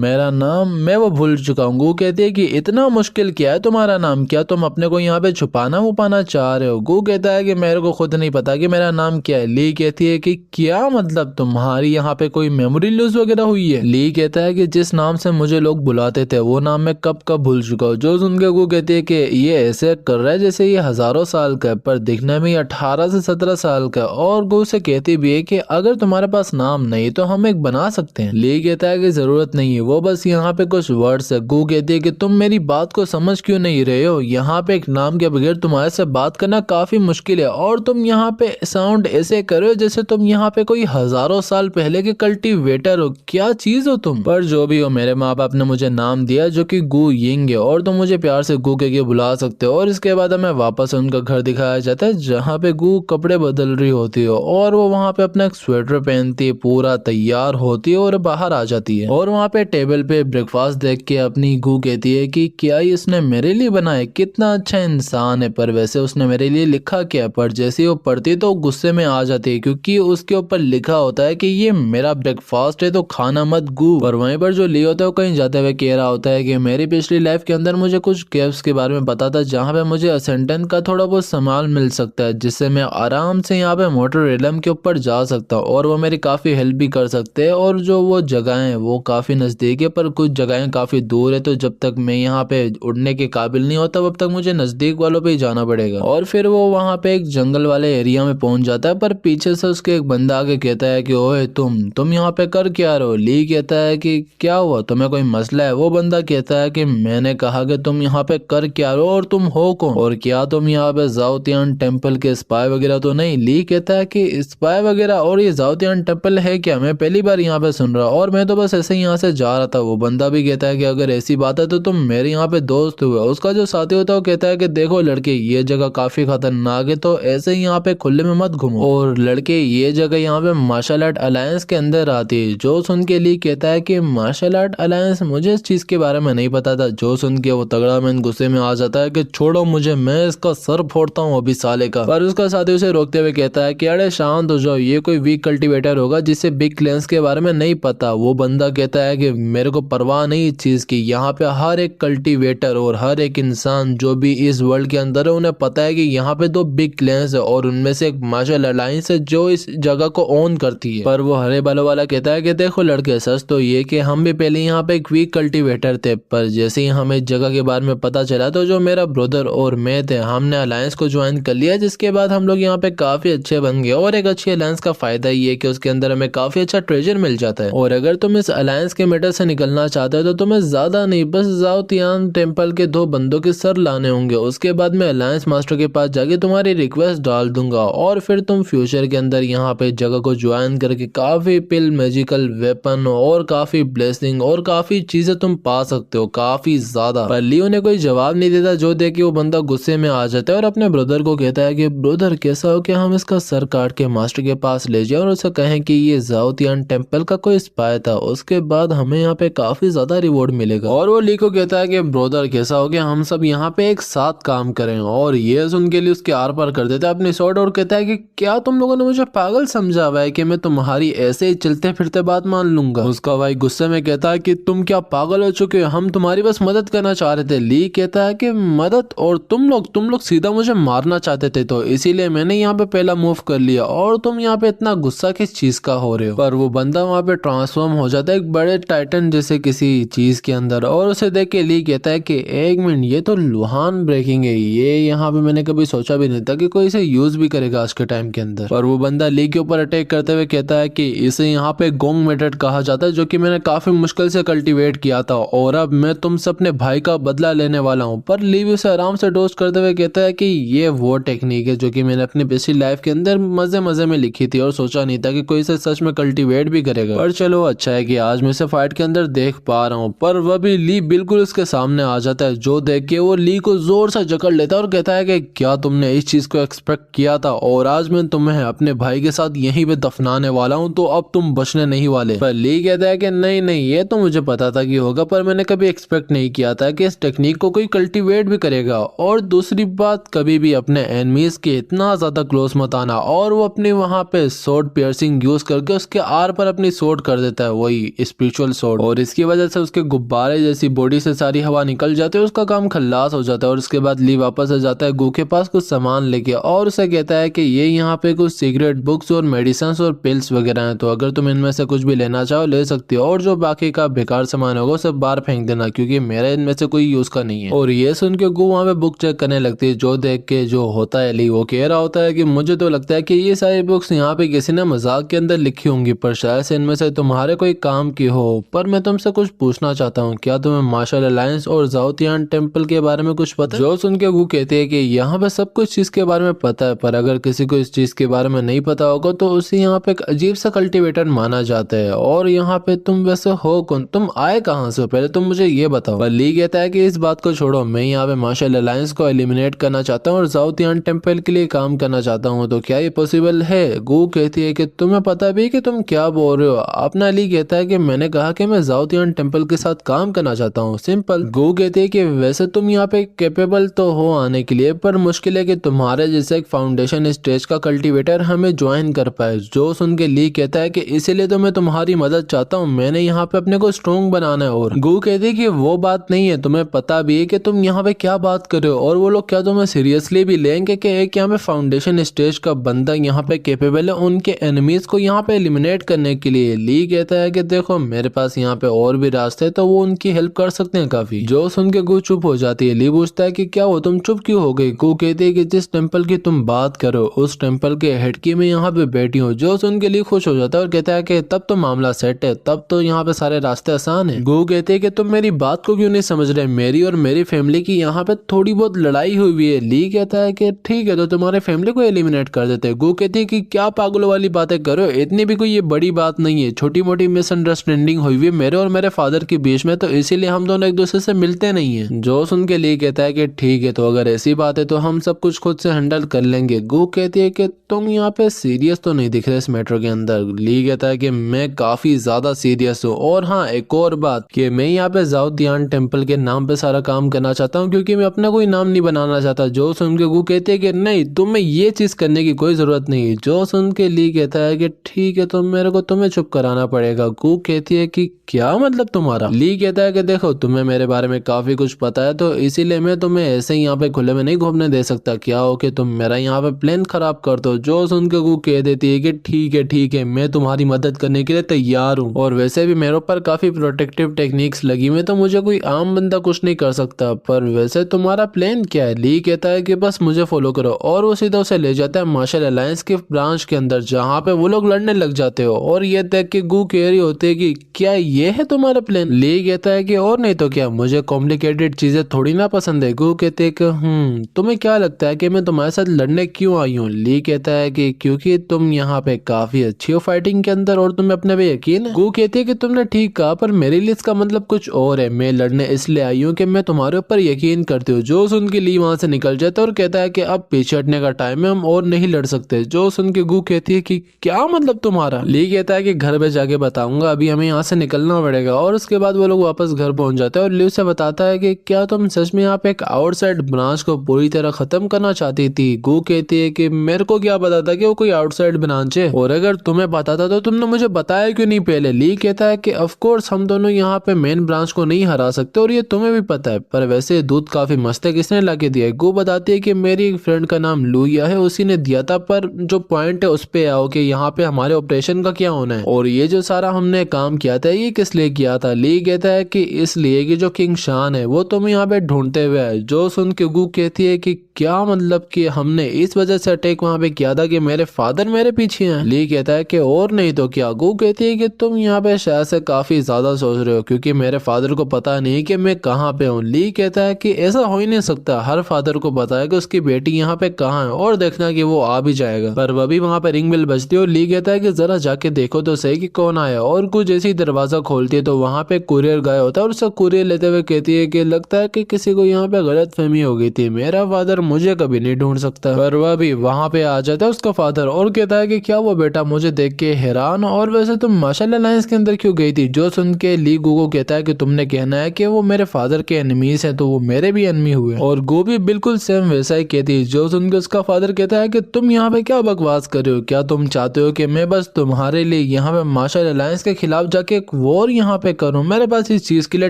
मेरा नाम मैं वो भूल चुका हूँ। गो कहती है कि इतना मुश्किल क्या है तुम्हारा नाम? क्या तुम अपने को यहाँ पे छुपाना वुपाना चाह रहे हो? गो कहता है कि मेरे को खुद नहीं पता कि मेरा नाम क्या है। ली कहती है कि क्या मतलब तुम्हारी यहाँ पे कोई मेमोरी लूज वगैरह हुई है? ली कहता है कि जिस नाम से मुझे लोग बुलाते थे वो नाम मैं कब कब भूल चुका हूँ। जो सुन के वो कहती है कि ये ऐसे कर रहा है जैसे ये हजारों साल का है, पर दिखने में 18 से 17 साल का। और गो से कहती भी है कि अगर तुम्हारे पास नाम नहीं तो हम एक बना सकते हैं। ली कहता है कि जरूरत नहीं है, वो बस यहाँ पे कुछ वर्ड्स है। गो कहती है कि तुम मेरी बात को समझ क्यों नहीं रहे हो? यहाँ पे एक नाम के बगैर तुम्हारे से बात करना काफी मुश्किल है, और तुम यहाँ पे साउंड ऐसे करो जैसे तुम यहाँ पे कोई हजारों साल पहले के कल्टीवेटर हो। क्या चीज हो तुम? पर जो भी हो, मेरे माँ बाप ने मुझे नाम दिया जो कि गू यिंग है, और तुम मुझे प्यार से गू के बुला सकते हो। और इसके बाद हमें वापस उनका घर दिखाया जाता है जहाँ पे गू कपड़े बदल रही होती है, और वो वहाँ पे अपना एक स्वेटर पहनती है, पूरा तैयार होती है और बाहर आ जाती है। और वहाँ पे टेबल पे ब्रेकफास्ट देख के अपनी गू कहती है कि क्या इसने मेरे लिए बनाया? कितना अच्छा इंसान है। पर वैसे उसने मेरे लिए लिखा क्या? पर जैसे वो पढ़ती तो गुस्से में आ जाती है, क्योंकि उसके ऊपर लिखा होता है कि ये मेरा ब्रेकफास्ट है तो खाना मत गू। पर वहीं पर जो ली होता है वो कहीं जाते हुए कह रहा होता है कि मेरी पिछली लाइफ के अंदर मुझे कुछ केव्स के बारे में पता था जहाँ पे मुझे असेंडेंट का थोड़ा बहुत सामान मिल सकता है, जिससे मैं आराम से यहाँ पे मोटर रेलम के ऊपर जा सकता हूँ, और वो मेरी काफी हेल्प भी कर सकते हैं। और जो वो जगह है वो काफी नजदीक है, पर कुछ जगहें काफी दूर है, तो जब तक मैं यहाँ पे उड़ने के काबिल नहीं होता तब तक मुझे नजदीक वालों पे ही जाना पड़ेगा। और फिर वो वहाँ पे एक जंगल वाले एरिया में पहुंच जाता है, पर पीछे से उसके एक बंदा आके कह कहता है कि ओए तुम यहाँ पे कर क्या रहे हो। ली कहता है कि क्या हुआ, तुम्हें कोई मसला है। वो बंदा कहता है कि मैंने कहा कि तुम यहाँ पे कर क्या रहे हो और तुम हो कौन, और क्या तुम यहाँ पे जाओतियान टेम्पल के स्पाई वगैरह तो नहीं। ली कहता है कि स्पाई वगैरह और ये जाओतियान टेम्पल है क्या, मैं पहली बार यहाँ पे सुन रहा, और मैं तो बस ऐसे ही यहाँ से जा रहा था। वो बंदा भी कहता है कि अगर ऐसी बात है तो तुम मेरे यहाँ पे दोस्त हुए। उसका जो साथी होता है वो कहता है कि देखो लड़के, ये जगह काफी खतरनाक है, तो ऐसे ही यहाँ पे खुले में मत घूमो। और लड़के, ये जगह यहाँ पे मार्शल आर्ट अलायंस के अंदर आती है। जो सुन के ली कहता है कि मार्शल आर्ट अलायंस, मुझे इस चीज के बारे में नहीं पता था। जो सुन के वो तगड़ा मैन गुस्से में आ जाता है कि छोड़ो मुझे, मैं इसका सर फोड़ता हूँ अभी साले का। पर उसका साथी उसे रोकते हुए कहता है कि अरे शांत हो जाओ, ये कोई वीक कल्टीवेटर होगा जिसे बिग क्लेंस के बारे में नहीं पता। वो बंदा कहता है कि मेरे को परवाह नहीं इस चीज की, यहाँ पे हर एक कल्टीवेटर और हर एक इंसान जो भी इस वर्ल्ड के अंदर है उन्हें पता है कि यहाँ पे दो बिग क्लेंस है और उनमें से एक मार्शल अलायंस है जो इस जगह को ओन करती है। पर वो हरे बालों वाला कहता है कि देखो लड़के, सच तो ये कि हम भी पहले यहाँ पे एक वीक कल्टीवेटर थे, पर जैसे ही हमें इस जगह के बारे में पता चला तो जो मेरा ब्रदर और मैं थे, हमने अलायंस को ज्वाइन कर लिया, जिसके बाद हम लोग यहाँ पे काफी अच्छे बन गए। और एक अच्छी अलायंस का फायदा ये है कि उसके अंदर हमें काफी अच्छा ट्रेजर मिल जाता है। और अगर तुम इस अलायंस के मैटर से निकलना चाहते हो तो तुम्हें ज्यादा नहीं, बस जाओतियान टेम्पल के 2 बंदों के सर लाने होंगे। उसके बाद मैं अलायंस मास्टर के पास जाके तुम्हारी रिक्वेस्ट डाल दूंगा और फिर तुम फ्यूचर के अंदर यहाँ पे जगह को ज्वाइन करके काफी पिल, मैजिकल वेपन और काफी ब्लेसिंग और काफी चीजें तुम पा सकते हो, काफी ज्यादा। पर लियो ने कोई जवाब नहीं देता, जो देख के वो बंदा गुस्से में आ जाता है और अपने ब्रदर को कहता है कि ब्रदर, कैसा हो कि हम इसका सर काट के मास्टर के पास ले जाए और उसे कहें कि ये जाओतियान टेम्पल का कोई स्पाई था, उसके बाद हमें यहाँ पे काफी ज्यादा रिवॉर्ड मिलेगा। और वो ली को कहता है कि ब्रदर, कैसा हो गया हम सब यहाँ पे एक साथ काम करें। और ये सुन के लिए उसके आर पार कर देता है अपनी शॉट और कहता है कि क्या तुम लोगों ने मुझे पागल समझा हुआ है कि मैं तुम्हारी ऐसे ही चलते फिरते बात मान लूंगा। उसका भाई गुस्से में कहता है कि तुम क्या पागल हो चुके हो, हम तुम्हारी बस मदद करना चाह रहे थे। ली कहता है कि मदद, और तुम लोग सीधा मुझे मारना चाहते थे, तो इसीलिए मैंने यहाँ पे पहला मूव कर लिया, और तुम यहाँ पे इतना गुस्सा किस चीज का हो रहे हो। पर वो बंदा वहाँ पे ट्रांसफॉर्म हो जाता है एक बड़े टाइटन जैसे किसी चीज के अंदर, और उसे देख के ली कहता है कि एक मिनट, ये तो लुहान ब्रेकिंग है, ये यहाँ पे मैंने कभी सोचा भी नहीं था कि कोई इसे यूज भी करेगा आज के टाइम के अंदर। पर वो बंदा ली के ऊपर अटैक करते हुए कहता है कि इसे यहाँ पे गोंग मेथड कहा जाता है, जो कि मैंने काफी मुश्किल से कल्टीवेट किया था, और अब मैं तुमसे अपने भाई का बदला लेने वाला हूँ। पर ली भी उसे आराम से डोज करते हुए कहता है कि ये वो टेक्निक है जो कि मैंने अपनी पिछली लाइफ के अंदर मजे मजे में लिखी थी, और सोचा नहीं था कि कोई इसे सच में कल्टीवेट भी करेगा। पर चलो अच्छा है कि आज मैं इसे फाइट के अंदर देख पा रहा हूँ। पर वह भी ली बिल्कुल उसके सामने आ जाता है, जो देख के वो ली को जोर से जकड़ लेता है और कहता है कि क्या तुमने इस चीज को एक्सपेक्ट किया था, और आज मैं तुम्हें अपने भाई के साथ यहीं पे दफनाने वाला हूँ, तो अब तुम बचने नहीं वाले। पर ली कहता है कि नहीं नहीं, ये तो मुझे पता था कि होगा, पर मैंने कभी एक्सपेक्ट नहीं किया था कि इस टेक्निक को कोई कल्टीवेट भी करेगा। और दूसरी बात, कभी भी अपने एनिमीज के इतना ज्यादा क्लोज मत आना। और वो अपनी वहां पे सोर्ड पियर्सिंग यूज करके उसके आर पर अपनी सोर्ड कर देता है, वही स्पिरिचुअल सोर्ड, और इसकी वजह से उसके गुब्बारे जैसी बॉडी से सारी हवा निकल जाती है, उसका काम खल्लास हो जाता है। और उसके बाद ली वापस आ जाता है गू के पास कुछ सामान लेके, और उसे कहता है कि ये यहाँ पे कुछ सीक्रेट बुक्स और मेडिसिन और पिल्स वगैरह हैं, तो अगर तुम इनमें से कुछ भी लेना चाहो ले सकती हो, और जो बाकी का बेकार सामान होगा सब बाहर फेंक देना, क्योंकि मेरा इनमें से कोई यूज का नहीं है। और ये सुन के गू वहाँ पे बुक चेक करने लगती है, जो देख के जो होता है ली वो कह रहा होता है कि मुझे तो लगता है कि ये सारी बुक्स यहाँ पे किसी ने मजाक के अंदर लिखी होंगी, पर शायद से इनमें से तुम्हारे कोई काम की हो। पर मैं तुमसे कुछ पूछना चाहता हूँ, क्या तुम्हें मार्शल अलायंस और जाओतियान टेम्पल के बारे में कुछ पता है? जो सुन के गू कहते हैं कि यहाँ पे सब कुछ चीज के बारे में पता है, पर अगर किसी को इस चीज के बारे में नहीं पता होगा तो उसे यहाँ पे एक अजीब सा कल्टीवेटर माना जाता है। और यहाँ पे तुम वैसे हो कौन, तुम आए कहाँ से हो, पहले तुम मुझे ये बताओ। पर ली कहता है कि इस बात को छोड़ो, मैं यहाँ पे मार्शल अलायंस को एलिमिनेट करना चाहता हूँ और जाओतियान टेम्पल के लिए काम करना चाहता हूँ, तो क्या ये पॉसिबल है? गू कहती है कि तुम्हें पता भी कि तुम क्या बोल रहे हो। अपना ली कहता है कि मैंने कहा कि मैं जाओतियान टेम्पल के साथ काम करना चाहता हूँ, सिंपल। गू कहती है कि वैसे तुम यहाँ पे कैपेबल तो हो आने के लिए, पर मुश्किल है कि तुम्हारे जैसे एक फाउंडेशन स्टेज का कल्टीवेटर हमें ज्वाइन कर पाए। जो सुन के ली कहता है कि इसीलिए तो मैं तुम्हारी मदद चाहता हूँ, मैंने यहाँ पे अपने को स्ट्रॉन्ग बनाना है। और गू कहती है कि वो बात नहीं है, तुम्हें पता भी है कि तुम यहाँ पे क्या बात कर रहे हो, और वो लोग क्या तुम्हें सीरियसली भी लेंगे कि एक यहाँ पे फाउंडेशन स्टेज का बंदा यहाँ पे कैपेबल है उनके एनिमीज को यहाँ पे एलिमिनेट करने के लिए। ली कहता है कि देखो मेरे पास यहाँ पे और भी रास्ते हैं, तो वो उनकी हेल्प कर सकते हैं काफी। जो सुन के गू चुप हो जाती है। ली पूछता है कि क्या हो, तुम चुप क्यों हो गई? गू कहती है कि जिस टेम्पल की तुम बात करो उस टेम्पल के हेड की मैं यहाँ पे बैठी हूँ, हो। जो सुन के ली खुश हो जाता है और कहता है कि तब तो मामला सेट है, तब तो यहाँ पे सारे रास्ते आसान है। गो कहते हैं कि तुम मेरी बात को क्यों नहीं समझ रहे, मेरी और मेरी फैमिली की यहाँ पे थोड़ी बहुत लड़ाई हुई है। ली कहता है कि ठीक है तो तुम्हारे फैमिली को एलिमिनेट कर देते हैं। गो कहती है कि क्या पागलों वाली बातें करो, इतनी भी कोई ये बड़ी बात नहीं है, छोटी मोटी मिसअंडरस्टैंडिंग हुई है मेरे और मेरे फादर के बीच में, तो इसीलिए हम दोनों एक दूसरे से मिलते नहीं है। जो सुन के ली कहता है कि ठीक है तो अगर ऐसी बात है तो हम सब कुछ खुद से हैंडल कर लेंगे। गो कहती है कि तुम यहाँ पे सीरियस तो नहीं दिख रहे इस मैटर के अंदर। ली कहता है कि मैं काफी ज्यादा सीरियस हूँ, और हाँ एक और बात कि मैं यहाँ पे जाओ दियान टेम्पल के नाम पे सारा काम करना चाहता हूँ, क्योंकि मैं अपना कोई नाम नहीं बनाना चाहता। जो सुन के गो कहते हैं कि नहीं तुम्हें ये चीज करने की कोई जरूरत नहीं है। जो सुन के ली कहता है कि ठीक है तो मेरे को तुम्हें चुप कराना पड़ेगा। गो कहती है कि क्या मतलब तुम्हारा। ली कहता है कि देखो तुम्हें मेरे बारे में काफी कुछ पता है, तो इसीलिए मैं तुम्हें ऐसे ही यहाँ पे खुले में नहीं घूमने दे सकता। क्या हो कि तुम मेरा यहाँ पे प्लान खराब कर दो। जो सुन के गो कह देती है कि ठीक है मैं तुम्हारी मदद करने के लिए तैयार हूँ, और वैसे भी मेरे ऊपर काफी प्रोटेक्टिव टेक्निक्स लगी हुई, तो मुझे कोई आम बंदा कुछ नहीं कर सकता। पर वैसे तुम्हारा प्लान क्या है। ली कहता है कि बस मुझे फॉलो करो, और वो सीधा उसे ले जाता है मार्शल अलायंस के ब्रांच के अंदर, जहाँ पे वो लोग लड़ने लग जाते हो। और ये देख के गो कह रही होती है कि क्या ये है तुम्हारा प्लान। ली कहता है कि और नहीं तो क्या, मुझे कॉम्प्लिकेटेड चीजें थोड़ी ना पसंद है। गो कहते हैं कि तुम्हें क्या लगता है कि मैं तुम्हारे साथ लड़ने क्यों आई हूँ। ली कहता है कि क्योंकि तुम यहाँ पे काफी अच्छी हो फाइटिंग के अंदर और तुम्हें अपने पे यकीन है। गो कहती है कि तुमने ठीक कहा, पर मेरे लिए इसका मतलब कुछ और है। मैं लड़ने इसलिए आई हूँ कि मैं तुम्हारे ऊपर यकीन करती हूँ। जो सुन के ली वहां से निकल जाता है और कहता है कि अब पीछे हटने का टाइम है, हम और नहीं लड़ सकते। जो सुन के गो कहती है कि क्या मतलब तुम्हारा। ली कहता है कि घर पे जाके बताऊंगा, अभी हमें यहाँ से निकलना पड़ेगा। और उसके बाद वो लोग वापस घर पहुंच जाते हैं और ली उसे बताता है कि क्या तुम सच में यहाँ पे एक आउटसाइड ब्रांच को पूरी तरह खत्म करना चाहती थी। गो कहती है कि मेरे को क्या पता था कि वो कोई आउटसाइड ब्रांच है, और अगर तुम्हें पता था तो तुमने मुझे बताया क्यों नहीं पहले। ली कहता है कि ऑफ कोर्स हम दोनों यहाँ पे मेन ब्रांच को नहीं हरा सकते, और ये तुम्हें भी पता है, पर वैसे दूध काफी मस्त है, किसने ला के दिया है। गो बताती है कि मेरी एक फ्रेंड का नाम लुइया है, उसी ने दिया था, पर जो पॉइंट है उस पे आओ कि यहाँ पे हमारे ऑपरेशन का क्या होना है, और ये जो सारा हमने काम किया था ये किस लिए किया था। ली कहता है कि इसलिए कि जो किंग शान है वो तुम्हें यहाँ पे ढूंढते हुए है। जो सुन के गो कहती है कि क्या मतलब कि हमने इस वजह से अटैक वहां पे किया था कि मेरे फादर मेरे पीछे हैं। ली कहता है कि और नहीं तो क्या। गो कहती है कि तुम यहाँ पे शायद से काफी ज्यादा सोच रहे हो, क्योंकि मेरे फादर को पता नहीं कि मैं कहाँ पे हूँ। ली कहता है कि ऐसा हो ही नहीं सकता, हर फादर को पता है कि उसकी बेटी यहाँ पे कहाँ है, और देखना कि वो आ भी जाएगा। पर वही वहां पे रिंग बेल बजती है और ली कहता है कि जरा जाके देखो तो सही कि कौन आया। और कुछ जैसे ही दरवाजा खोलती है तो वहां पे कुरियर गया होता है, और उसका कुरियर लेते हुए कहती है कि लगता है कि किसी को यहाँ पे गलत फहमी हो गई थी, मेरा फादर मुझे कभी नहीं ढूंढ सकता। पर वह भी वहां पे आ जाता है उसका फादर, और कहता है कि क्या वो बेटा मुझे देख के हैरान, और वैसे तुम मार्शल अलायंस के अंदर क्यों गई थी। जो सुन के ली गो को कहता है कि तुमने कहना है कि वो मेरे फादर के एनिमीज हैं, तो वो मेरे भी एनिमी हुए। और गो भी बिल्कुल सेम वैसा ही कहती है। जो सुन के उसका फादर कहता है कि तुम यहाँ पे क्या बकवास कर रहे हो, क्या तुम चाहते हो कि मैं बस तुम्हारे लिए यहाँ पे मार्शल अलायंस के खिलाफ जाके एक वॉर यहाँ पे करूँ, मेरे पास इस चीज के लिए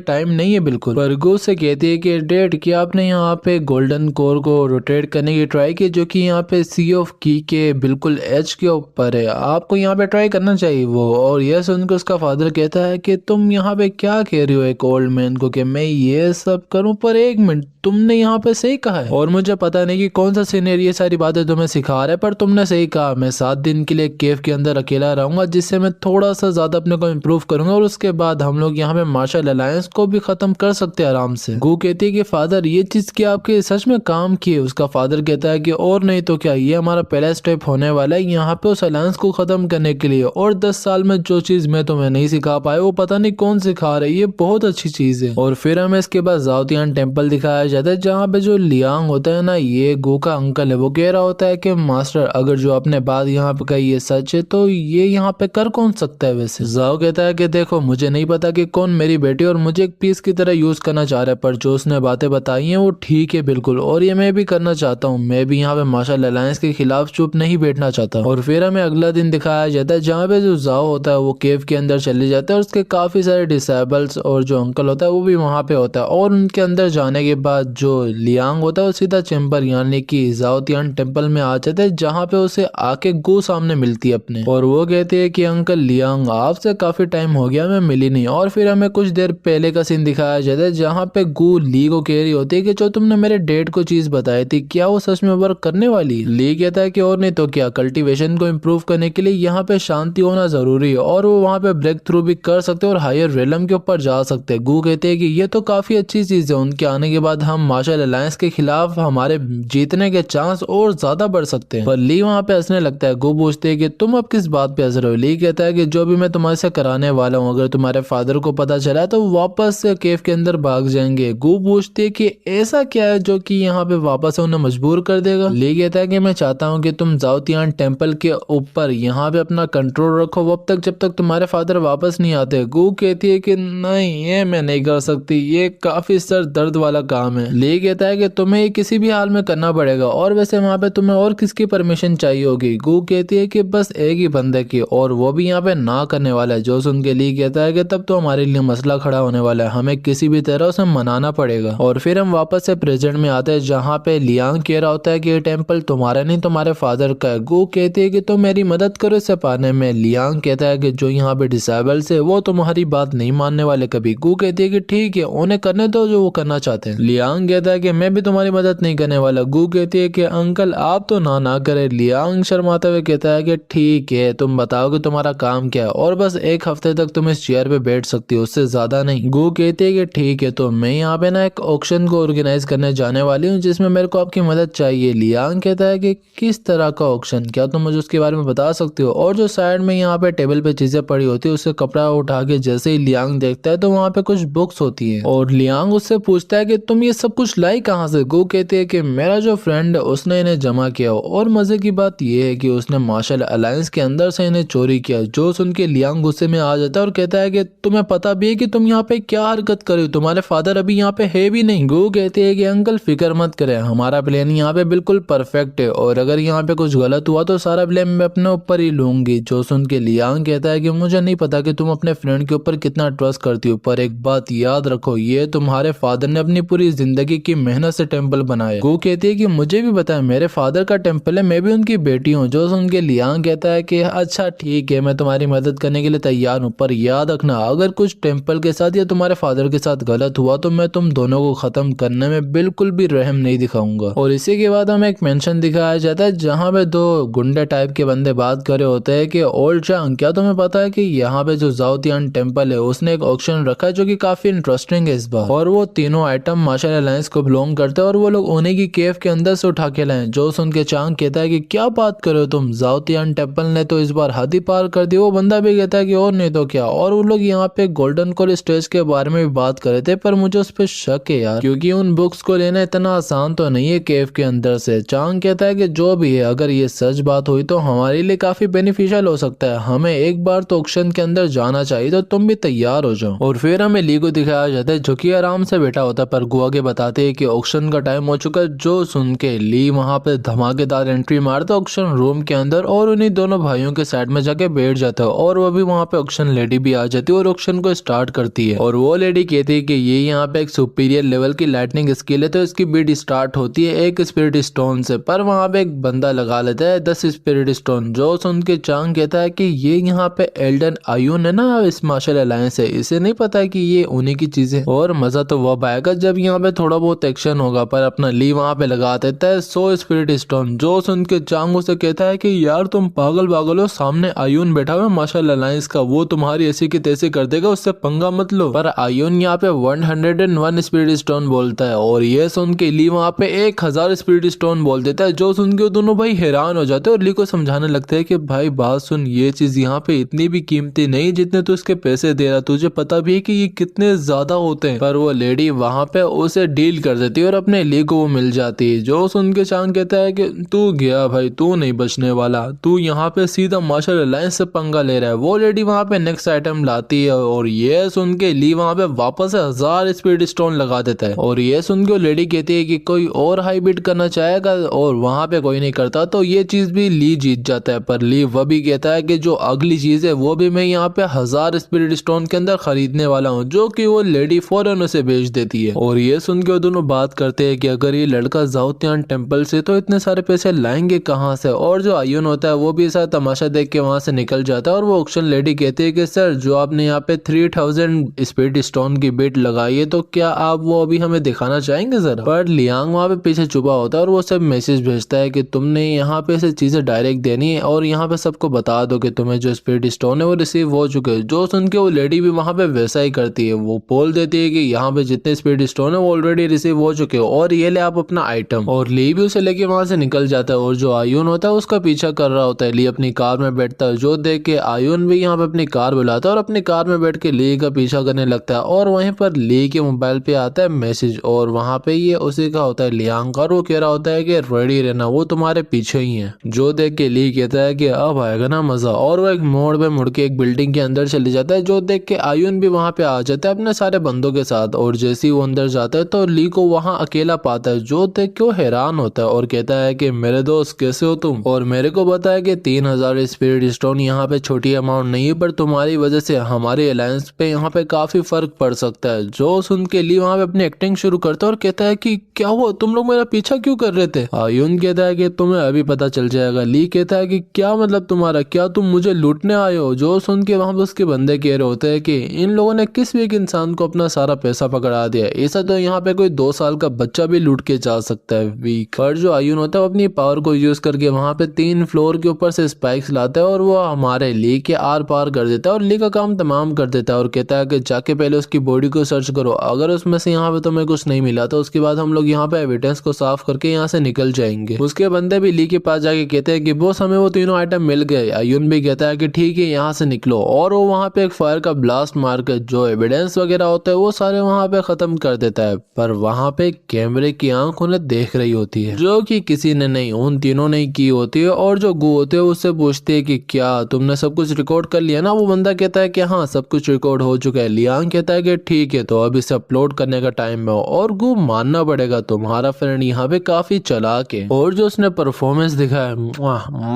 टाइम नहीं है बिल्कुल। पर गो से कहती है कि डैड क्या आपने यहाँ पे गोल्डन कोर को रोटेट करने की ट्राई की, जो कि यहाँ पे सी ऑफ की के बिल्कुल एज के ऊपर है, आपको यहाँ पे ट्राई करना चाहिए वो। और यह सुनकर उसका फादर कहता है कि तुम यहाँ पे क्या कह रही हो एक ओल्ड मैन को कि मैं ये सब करूं, पर एक मिनट तुमने यहाँ पे सही कहा है, और मुझे पता नहीं कि कौन सा सीनियर ये सारी बातें तुम्हें सिखा रहा है, पर तुमने सही कहा। मैं 7 दिन के लिए केव के अंदर अकेला रहूंगा, जिससे मैं थोड़ा सा ज्यादा अपने को इम्प्रूव करूंगा, और उसके बाद हम लोग यहाँ पे मार्शल अलायंस को भी खत्म कर सकते हैं आराम से। गो कहती है कि फादर ये चीज क्या आपके सच में काम की है। उसका फादर कहता है कि और नहीं तो क्या, ये हमारा पहला स्टेप होने वाला है यहाँ पे उस अलायंस को खत्म करने के लिए, और 10 साल में जो चीज मैं तुम्हें नहीं सिखा पाया वो पता नहीं कौन सिखा रही है, ये बहुत अच्छी चीज है। और फिर हमें इसके बाद जाओतियान टेम्पल दिखाया जाता है, जहाँ पे जो लियांग होता है ना, ये गो का अंकल है, वो कह रहा होता है कि मास्टर अगर जो आपने बात यहाँ पे कही ये सच है तो ये यहाँ पे कर कौन सकता है। वैसे जाओ कहता है कि देखो मुझे नहीं पता कि कौन मेरी बेटी और मुझे एक पीस की तरह यूज करना चाह रहा है, पर जो उसने बातें बताई हैं वो ठीक है बिल्कुल, और ये मैं भी करना चाहता हूँ। मैं भी यहाँ पे मार्शल अलायंस के खिलाफ चुप नहीं बैठना चाहता। और फिर हमें अगला दिन दिखाया जाता है, जहाँ पे जो जाओ होता है वो केव के अंदर चले जाता है, और उसके काफी सारे डिसेबल्स और जो अंकल होता है वो भी वहाँ पे होता है। और उनके अंदर जाने के बाद जो लियांग होता है वो सीधा चैम्बर यानी कि जाओतियान टेम्पल में आ जाता है, जहाँ पे उसे आके गो सामने मिलती है अपने, और वो कहते हैं कि अंकल लियांग आपसे काफी टाइम हो गया मैं मिली नहीं। और फिर हमें कुछ देर पहले का सीन दिखाया जाता है, जहाँ पे गो ली को कह रही होती है कि जो तुमने मेरे डैड को चीज बताई बताई थी, क्या वो सच में वर्क करने वाली है? ली कहता है कि और नहीं तो क्या, कल्टीवेशन को इम्प्रूव करने के लिए यहाँ पे शांति होना जरूरी है और वो वहाँ पे ब्रेक थ्रू भी कर सकते हैं और हायर रेलम के ऊपर जा सकते हैं। गू कहते हैं कि ये तो काफी अच्छी चीज है, उनके आने के बाद हम मार्शल अलायंस के खिलाफ हमारे जीतने के चांस और ज्यादा बढ़ सकते हैं। पर ली वहाँ पे हंसने लगता है। गू पूछते है कि तुम अब किस बात पे हंस रहे हो? ली कहता है कि जो भी मैं तुम्हारे से कराने वाला हूँ, अगर तुम्हारे फादर को पता चला तो वापस से केव के अंदर भाग जाएंगे। गू पूछती है कि ऐसा क्या है जो कि यहाँ पे वापस उन्हें मजबूर कर देगा? ली कहता है कि मैं चाहता हूँ कि तुम जाओतियान टेम्पल के ऊपर यहाँ पे अपना कंट्रोल रखो वो तक जब तक तुम्हारे फादर वापस नहीं आते। गू कहती है कि नहीं, ये मैं नहीं कर सकती, ये काफी सर दर्द वाला काम है। ली कहता है कि तुम्हें ये किसी भी हाल में करना पड़ेगा और वैसे वहाँ पे तुम्हें और किसकी परमिशन चाहिए होगी? गू कहती है कि बस एक ही बंदे की, और वो भी यहाँ पे ना करने वाला है। जो सुन के ली कहता है कि तब तो हमारे लिए मसला खड़ा होने वाला है, हमें किसी भी तरह उसे मनाना पड़ेगा। और फिर हम वापस से प्रेजेंट में आते हैं जहाँ पे लियांग कह रहा होता है कि ये टेम्पल तुम्हारा नहीं तुम्हारे फादर का है। गू कहती है कि तुम मेरी मदद करो इसे पाने में। लियांग कहता है कि जो यहाँ पे डिसेबल्स है वो तुम्हारी बात नहीं मानने वाले कभी। गू कहती है कि ठीक है, उन्हें करने दो जो वो करना चाहते हैं। लियांग कहता है कि मैं भी तुम्हारी मदद नहीं करने वाला। गू कहती है कि अंकल आप तो ना करे। लियांग शर्माते हुए कहता है कि ठीक है, तुम बताओ कि तुम्हारा काम क्या है और बस एक हफ्ते तक तुम इस चेयर पे बैठ सकती हो, उससे ज्यादा नहीं। गू कहती है कि ठीक है, तो मैं यहाँ पे ना एक ऑक्शन को ऑर्गेनाइज करने जाने वाली हूँ जिसमें मेरे को आपकी मदद चाहिए। लियांग कहता है कि किस तरह का ऑक्शन, क्या तुम मुझे उसके बारे में बता सकते हो? और जो साइड में यहाँ पे टेबल पे चीजें पड़ी होती है उससे कपड़ा उठा के जैसे ही लियांग देखता है तो वहाँ पे कुछ बुक्स होती है और लियांग उससे पूछता है कि तुम ये सब कुछ लाई कहाँ से? गू कहती है कि मेरा जो फ्रेंड है उसने इन्हें जमा किया और मजे की बात यह है कि उसने मार्शल अलायंस के अंदर से इन्हें चोरी किया। जो सुन के लियांग गुस्से में आ जाता है और कहता है कि तुम्हें पता भी है कि तुम यहाँ पे क्या हरकत कर रहे हो, तुम्हारे फादर अभी यहाँ पे है भी नहीं। गू कहते हैं कि अंकल फिक्र मत करें, हमारा प्लान यहाँ पे बिल्कुल परफेक्ट है और अगर यहाँ पे कुछ गलत हुआ तो सारा ब्लेम मैं अपने ऊपर ही लूंगी। जो सुन के लियांग कहता है कि मुझे नहीं पता कि तुम अपने फ्रेंड के ऊपर कितना ट्रस्ट करती हो, पर एक बात याद रखो, ये तुम्हारे फादर ने अपनी पूरी जिंदगी की मेहनत से टेम्पल बनाया। गू कहती है कि मुझे भी पता है, मेरे फादर का टेम्पल है, मैं भी उनकी बेटी हूँ। जो सुन के लियांग कहता है कि अच्छा ठीक है, मैं तुम्हारी मदद करने के लिए तैयार हूँ, पर याद रखना अगर कुछ टेम्पल के साथ या तुम्हारे फादर के साथ गलत हुआ तो मैं तुम दोनों को खत्म करने में बिल्कुल भी रहम नहीं दिखाऊंगा। और इसी के बाद हमें एक मेंशन दिखाया जाता है जहाँ पे दो गुंडे टाइप के बंदे बात कर रहे होते हैं कि ओल्ड चांग, क्या तुम्हें पता है कि यहाँ पे जो जाओतियान टेम्पल है उसने एक ऑक्शन रखा है जो कि काफी इंटरेस्टिंग है इस बार, और वो तीनों आइटम मार्शल अलायंस को बिलोंग करते हैं और वो लोग उन्हीं की केव के अंदर से उठा के लाए। जो सुन के चांग कहता है कि क्या बात कर रहे हो तुम, जाओतियान टेम्पल ने तो इस बार हद ही पार कर दी। वो बंदा भी कहता है कि और नहीं तो क्या, और वो लोग यहाँ पे गोल्डन कोल स्टेज के बारे में भी बात कर रहे थे, पर मुझे उस पर शक है यार, क्योंकि उन बुक्स को लेना इतना आसान तो नहीं है केव के अंदर से। चांग कहता है कि जो भी है, अगर ये सच बात हुई तो हमारे लिए काफी बेनिफिशियल हो सकता है, हमें एक बार तो ऑक्शन के अंदर जाना चाहिए, तो तुम भी तैयार हो जाओ। और फिर हमें ली को दिखाया जाता है जो कि आराम से बैठा होता है, पर गुआ के बताते हैं कि ऑक्शन का टाइम हो चुका है। जो सुन के ली वहां पे धमाकेदार एंट्री मारता है ऑक्शन रूम के अंदर और उन्हीं दोनों भाइयों के साइड में जाके बैठ जाता है, और वो भी वहां पे ऑक्शन लेडी भी आ जाती है और ऑक्शन को स्टार्ट करती है। और वो लेडी कहती है कि ये यहाँ पे एक सुपीरियर लेवल की लाइटनिंग स्किल है, तो इसकी बीट स्टार्ट होती है एक स्पिरिट स्टोन से, पर वहां पे एक बंदा लगा लेता है 10 स्पिरिट स्टोन। जो सुन के चांग कहता है कि ये यहाँ पे एल्डन आयुन है ना, इस मार्शल अलायंस है, इसे नहीं पता है कि ये उन्हीं की चीज है। और मजा तो वह आएगा जब यहाँ पे थोड़ा बहुत एक्शन होगा, पर अपना ली वहां पे लगा देता है 100 स्पिरिट स्टोन। जो सुन के चांग उसे कहता है कि यार तुम पागल हो, सामने आयुन बैठा हुआ मार्शल अलायंस का, वो तुम्हारी ऐसी की तैसी कर देगा, उससे पंगा मत लो। पर आयुन यहाँ पे 101 स्पिरिट स्टोन बोलता है और ये सुन के ली वहां पे 1000 स्पिरिट स्टोन बोल देता है। जो सुन के दोनों भाई हैरान हो जाते हैं और ली को समझाने लगते हैं कि भाई बात सुन, ये चीज यहाँ पे इतनी भी कीमती नहीं जितने तू इसके पैसे दे रहा, तुझे पता भी है कि ये कितने ज्यादा होते हैं। पर वो लेडी वहां पे उसे डील कर देती है और अपने ली को वो मिल जाती है। जो सुन के चांग कहता है कि तू गया भाई, तू नहीं बचने वाला, तू यहाँ पे सीधा मार्शल अलायंस से पंगा ले रहा है। वो लेडी वहां पे नेक्स्ट आइटम लाती है और ये सुन के ली वहां पे वापस 1000 स्पीड स्टोन लगा देता है। और ये सुन के लेडी कहती है कि कोई और हाई बिड करना चाहेगा, और वहां पे कोई नहीं करता, तो ये चीज भी ली जीत जाता है। पर ली वह भी कहता है कि जो अगली चीज है वो भी मैं यहाँ पे 1000 स्पिरिट स्टोन के अंदर खरीदने वाला हूँ, जो कि वो लेडी फौरन उसे बेच देती है। और ये सुन के वो दोनों बात करते हैं कि अगर ये लड़का जाओतियान टेम्पल से तो इतने सारे पैसे लाएंगे कहाँ से। और जो आयुन होता है वो भी ऐसा तमाशा देख के वहां से निकल जाता है और वो ऑक्शन लेडी कहती है कि सर जो आपने यहाँ पे 3000 स्पिरिट स्टोन की बिट लगाई है, तो क्या आप वो अभी हमें दिखाना चाहेंगे जरा। पर लियांग वहाँ पे पीछे छुपा होता है और वो सब मैसेज भेजता है कि तुमने यहाँ पे से चीजें डायरेक्ट देनी है और यहाँ पे सबको बता दो कि तुम्हें जो स्पिरिट स्टोन है वो रिसीव हो चुके हैं। जो सुन के वो लेडी भी वहाँ पे वैसा ही करती है, वो बोल देती है कि यहाँ पे जितने स्पिरिट स्टोन है वो ऑलरेडी रिसीव हो चुके हो और ये ले आप अपना आइटम। और ली भी उसे लेके वहां से निकल जाता है और जो आयुन होता है उसका पीछा कर रहा होता है। ली अपनी कार में बैठता है, जो देख के आयुन भी यहाँ पे अपनी कार बुलाता है और अपनी कार में बैठ के ली का पीछा करने लगता है। और वहीं पर ली के मोबाइल पे आता है मैसेज और वहां पे ये उसी का होता है लियांग का, और वो कह रहा होता है कि रेडी रहना, वो तुम्हारे पीछे ही है। जो देख के ली कहता है कि अब आएगा ना मजा, और वो एक मोड़ पे मुड़ के एक बिल्डिंग के अंदर चले जाता है। जो देख के आयुन भी वहां पे आ जाता है अपने सारे बंदों के साथ, और जैसे ही वो अंदर जाता है तो ली को वहां अकेला पाता है। जो देख के वो हैरान होता है और कहता है कि मेरे दोस्त कैसे हो तुम, और मेरे को पता है कि 3000 स्पिरिट स्टोन यहाँ पे छोटी अमाउंट नहीं है, पर तुम्हारी वजह से हमारी अलायंस पे यहाँ पे काफी फर्क पड़ सकता है। जो सुन के ली वहां पे अपनी एक्टिंग शुरू करता है और कहता है कि क्या हुआ, तुम लोग मेरा पीछा क्यों कर रहे थे। आयुन कहता है कि तुम्हें अभी पता चल जाएगा। ली कहता है कि क्या मतलब तुम्हारा, क्या तुम मुझे लूटने आए हो। जो सुन के वहां पे उसके बंदे कह रहे होते हैं कि इन लोगों ने किस भी एक इंसान को अपना सारा पैसा पकड़ा दिया, ऐसा तो यहाँ पे कोई 2 साल का बच्चा भी लूट के जा सकता है वीक। पर जो आयुन होता है वो अपनी पावर को यूज करके वहां पे 3 फ्लोर के ऊपर से स्पाइक्स लाता है और वो हमारे ली के आर पार कर देता है और ली का काम तमाम कर देता है और कहता है कि जाके पहले उसकी बॉडी को सर्च करो, अगर उसमें से यहाँ पे तुम्हें कुछ नहीं मिला तो उसके बाद हम लोग यहाँ पे एविडेंस को साफ करके यहाँ से निकल जाएंगे। उसके बंदे भी ली के पास जाके कहते हैं कि बॉस हमें वो तीनों आइटम मिल गए। आयुन भी कहता है कि ठीक है यहाँ से निकलो, और वो वहाँ पे एक फायर का ब्लास्ट मार के जो एविडेंस वगैरह होता है वो सारे वहाँ पे खत्म कर देता है। पर वहाँ पे कैमरे की आंख उन्हें देख रही होती है, जो कि किसी ने नहीं, उन तीनों ने की होती है। और जो गु होते है उससे पूछते है कि क्या तुमने सब कुछ रिकॉर्ड कर लिया ना। वो बंदा कहता है कि हाँ सब कुछ रिकॉर्ड हो चुका है। लियांग कहता है कि ठीक है तो अब इसे अपलोड करने का टाइम है, और गु मानना पड़ेगा तुम्हारा फ्रेंड यहाँ पे काफी चालाक है, और जो उसने परफॉर्मेंस दिखाया